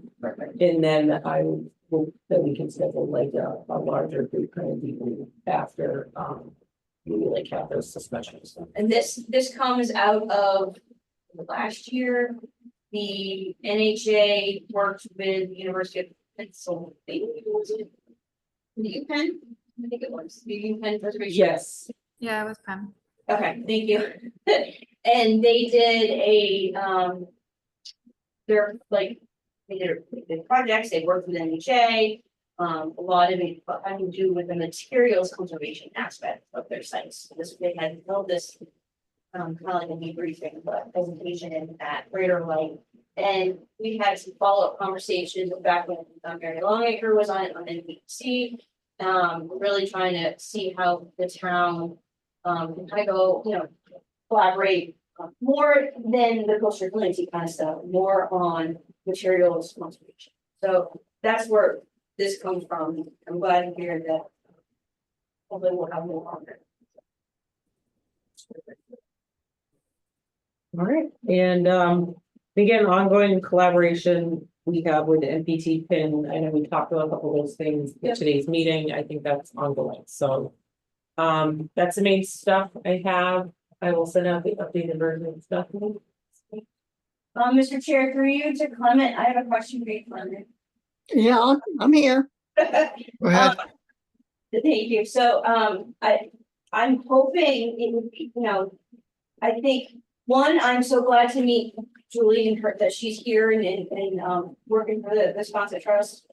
And then I hope that we can schedule like a larger group kind of debrief after, we like have those discussions. And this comes out of last year. The NHA worked with the University of Pennsylvania. Was it the UPenn? I think it was the UPenn Preservation. Yes. Yeah, it was Pam. Okay, thank you. And they did they're like, they did projects, they worked with NHA. A lot of it having to do with the materials conservation aspect of their sites. They had held this kind of like a debriefing, but presentation in that Greater Light. And we had some follow-up conversations back when Mary Longacre was on NBC. Really trying to see how the town can kind of go, you know, collaborate more than the coastal resiliency kind of stuff, more on materials conservation. So that's where this comes from. I'm glad to hear that. Hopefully we'll have more on it. All right, and again, ongoing collaboration we have with the NPT PIN. I know we talked about a couple of those things in today's meeting. I think that's ongoing, so. That's the main stuff I have. I will send out the updated version of stuff. Mr. Chair, through you to Clement, I have a question for you, Clement. Yeah, I'm here. Go ahead. Thank you. So, I'm hoping it would be, you know, I think, one, I'm so glad to meet Julie and her, that she's here and working for the sponsor trust.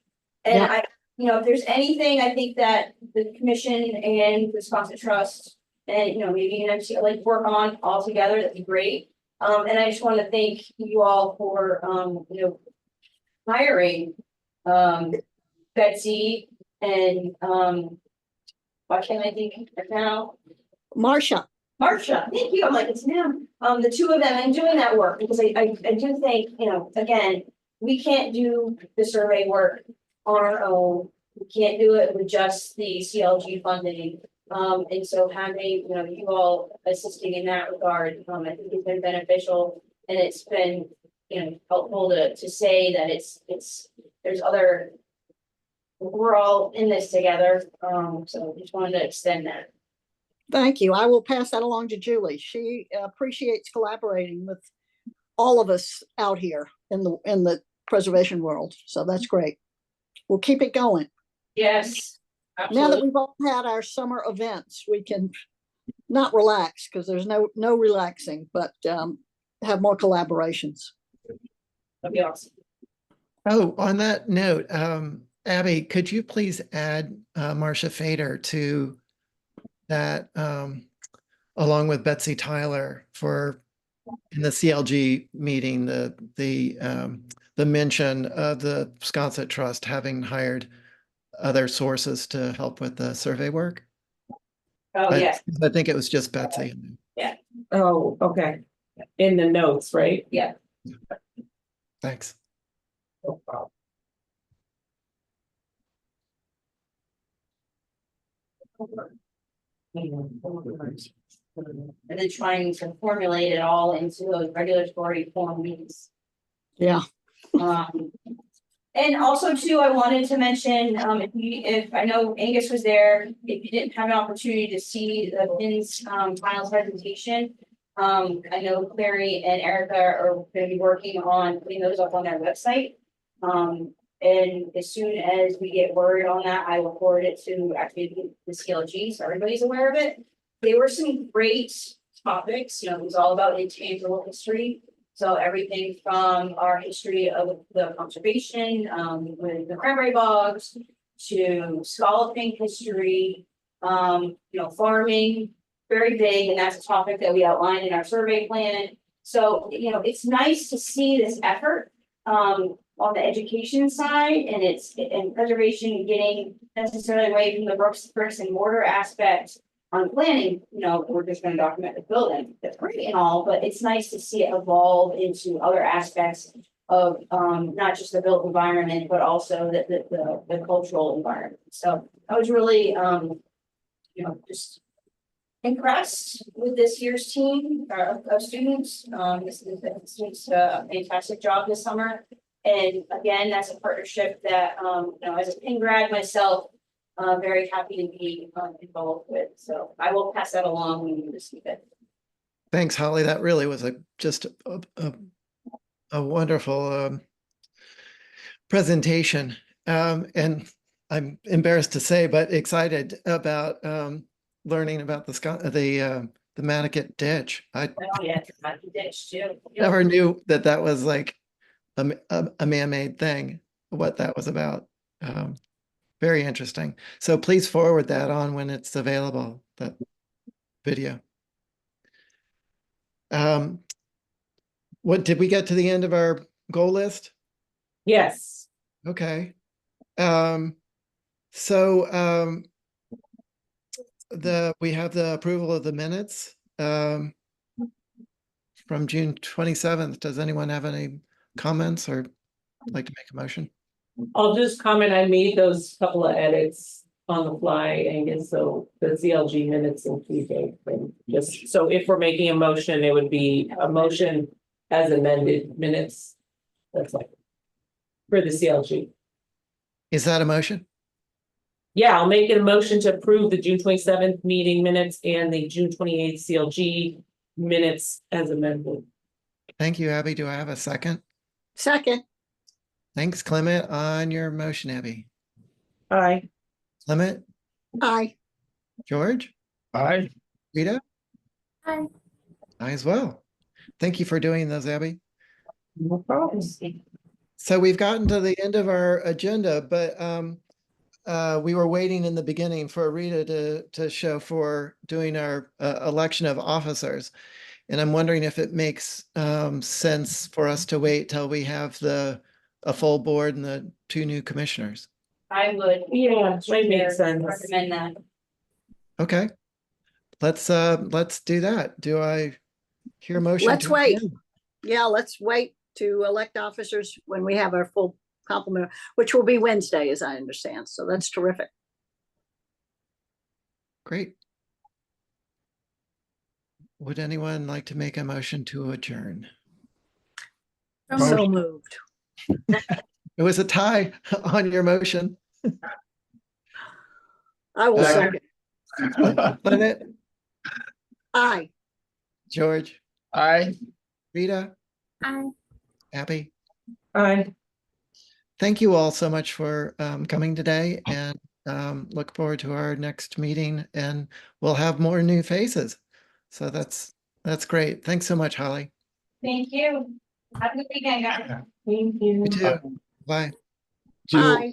And Yeah. you know, if there's anything, I think that the commission and the sponsor trust and, you know, maybe an MC like work on all together, that'd be great. And I just want to thank you all for, you know, hiring, Betsy and, why can't I think right now? Marsha. Marsha, thank you. I'm like, it's them. The two of them and doing that work because I do think, you know, again, we can't do the survey work on our own. We can't do it with just the CLG funding. And so having, you all assisting in that regard, I think it's been beneficial. And it's been, helpful to say that there's other, we're all in this together. So just wanted to extend that. Thank you. I will pass that along to Julie. She appreciates collaborating with all of us out here in the preservation world. So that's great. We'll keep it going. Yes. Now that Absolutely. we've all had our summer events, we can not relax because there's no relaxing, but have more collaborations. That'd be awesome. Oh, on that note, Abby, could you please add Marcia Fader to that along with Betsy Tyler for in the CLG meeting, the mention of the Sconset Trust having hired other sources to help with the survey work? Oh, yes. I think it was just Betsy. Oh, okay. In the notes, right? Yeah. Thanks. No problem. And then trying to formulate it all into those regulatory form meetings. Yeah. And also too, I wanted to mention, if I know Angus was there, if you didn't have an opportunity to see the PIN's final presentation. I know Clary and Erica are gonna be working on putting those up on their website. And as soon as we get word on that, I will forward it to actually the CLG, so everybody's aware of it. There were some great topics, it was all about intangible history. So everything from our history of the conservation, with the cranberry bogs to scalloping history, farming, very big, and that's a topic that we outlined in our survey plan. So, it's nice to see this effort, on the education side and preservation getting necessarily away from the bricks and mortar aspect. On planning, we're just gonna document the building, that's great and all, but it's nice to see it evolve into other aspects of, not just the built environment, but also the cultural environment. So I was really, just impressed with this year's team of students. The students did a fantastic job this summer. And again, that's a partnership that, as a PIN grad myself, very happy to be involved with. So I will pass that along when you receive it. Thanks, Holly. That really was just a wonderful presentation. And I'm embarrassed to say, but excited about learning about the Nantucket ditch. I Oh, yeah, about the ditch too. never knew that was like a man-made thing, what that was about. Very interesting. So please forward that on when it's available, that video. What did we get to the end of our goal list? Yes. Okay. We have the approval of the minutes from June 27th. Does anyone have any comments or like to make a motion? I'll just comment, I made those couple of edits on the fly, Angus, so the CLG minutes included. Just so if we're making a motion, it would be a motion as amended minutes. That's like for the CLG. Is that a motion? Yeah, I'll make it a motion to approve the June 27th meeting minutes and the June 28th CLG minutes as amended. Thank you, Abby. Do I have a second? Second. Thanks, Clement, on your motion, Abby. Aye. Clement, Aye. George, Aye. Rita, Hi. I as well. Thank you for doing those, Abby. No problem. So we've gotten to the end of our agenda, but we were waiting in the beginning for Rita to show for doing our election of officers. And I'm wondering if it makes sense for us to wait till we have a full board and the 2 new commissioners. I would. Yeah, might make sense. Recommend that. Okay. Let's do that. Do I hear a motion? Let's to wait. adjourn? Yeah, let's wait to elect officers when we have our full complement, which will be Wednesday, as I understand. So that's terrific. Great. Would anyone like to make a motion to adjourn? So moved. It was a tie on your motion. I will Second. second. Lynette, Aye. George, Aye. Rita, Aye. Abby. Aye. Thank you all so much for coming today, and look forward to our next meeting, and we'll have more new faces. So that's great. Thanks so much, Holly. Thank you. Have a good weekend, guys. Thank you. You too. Bye. Do- Aye.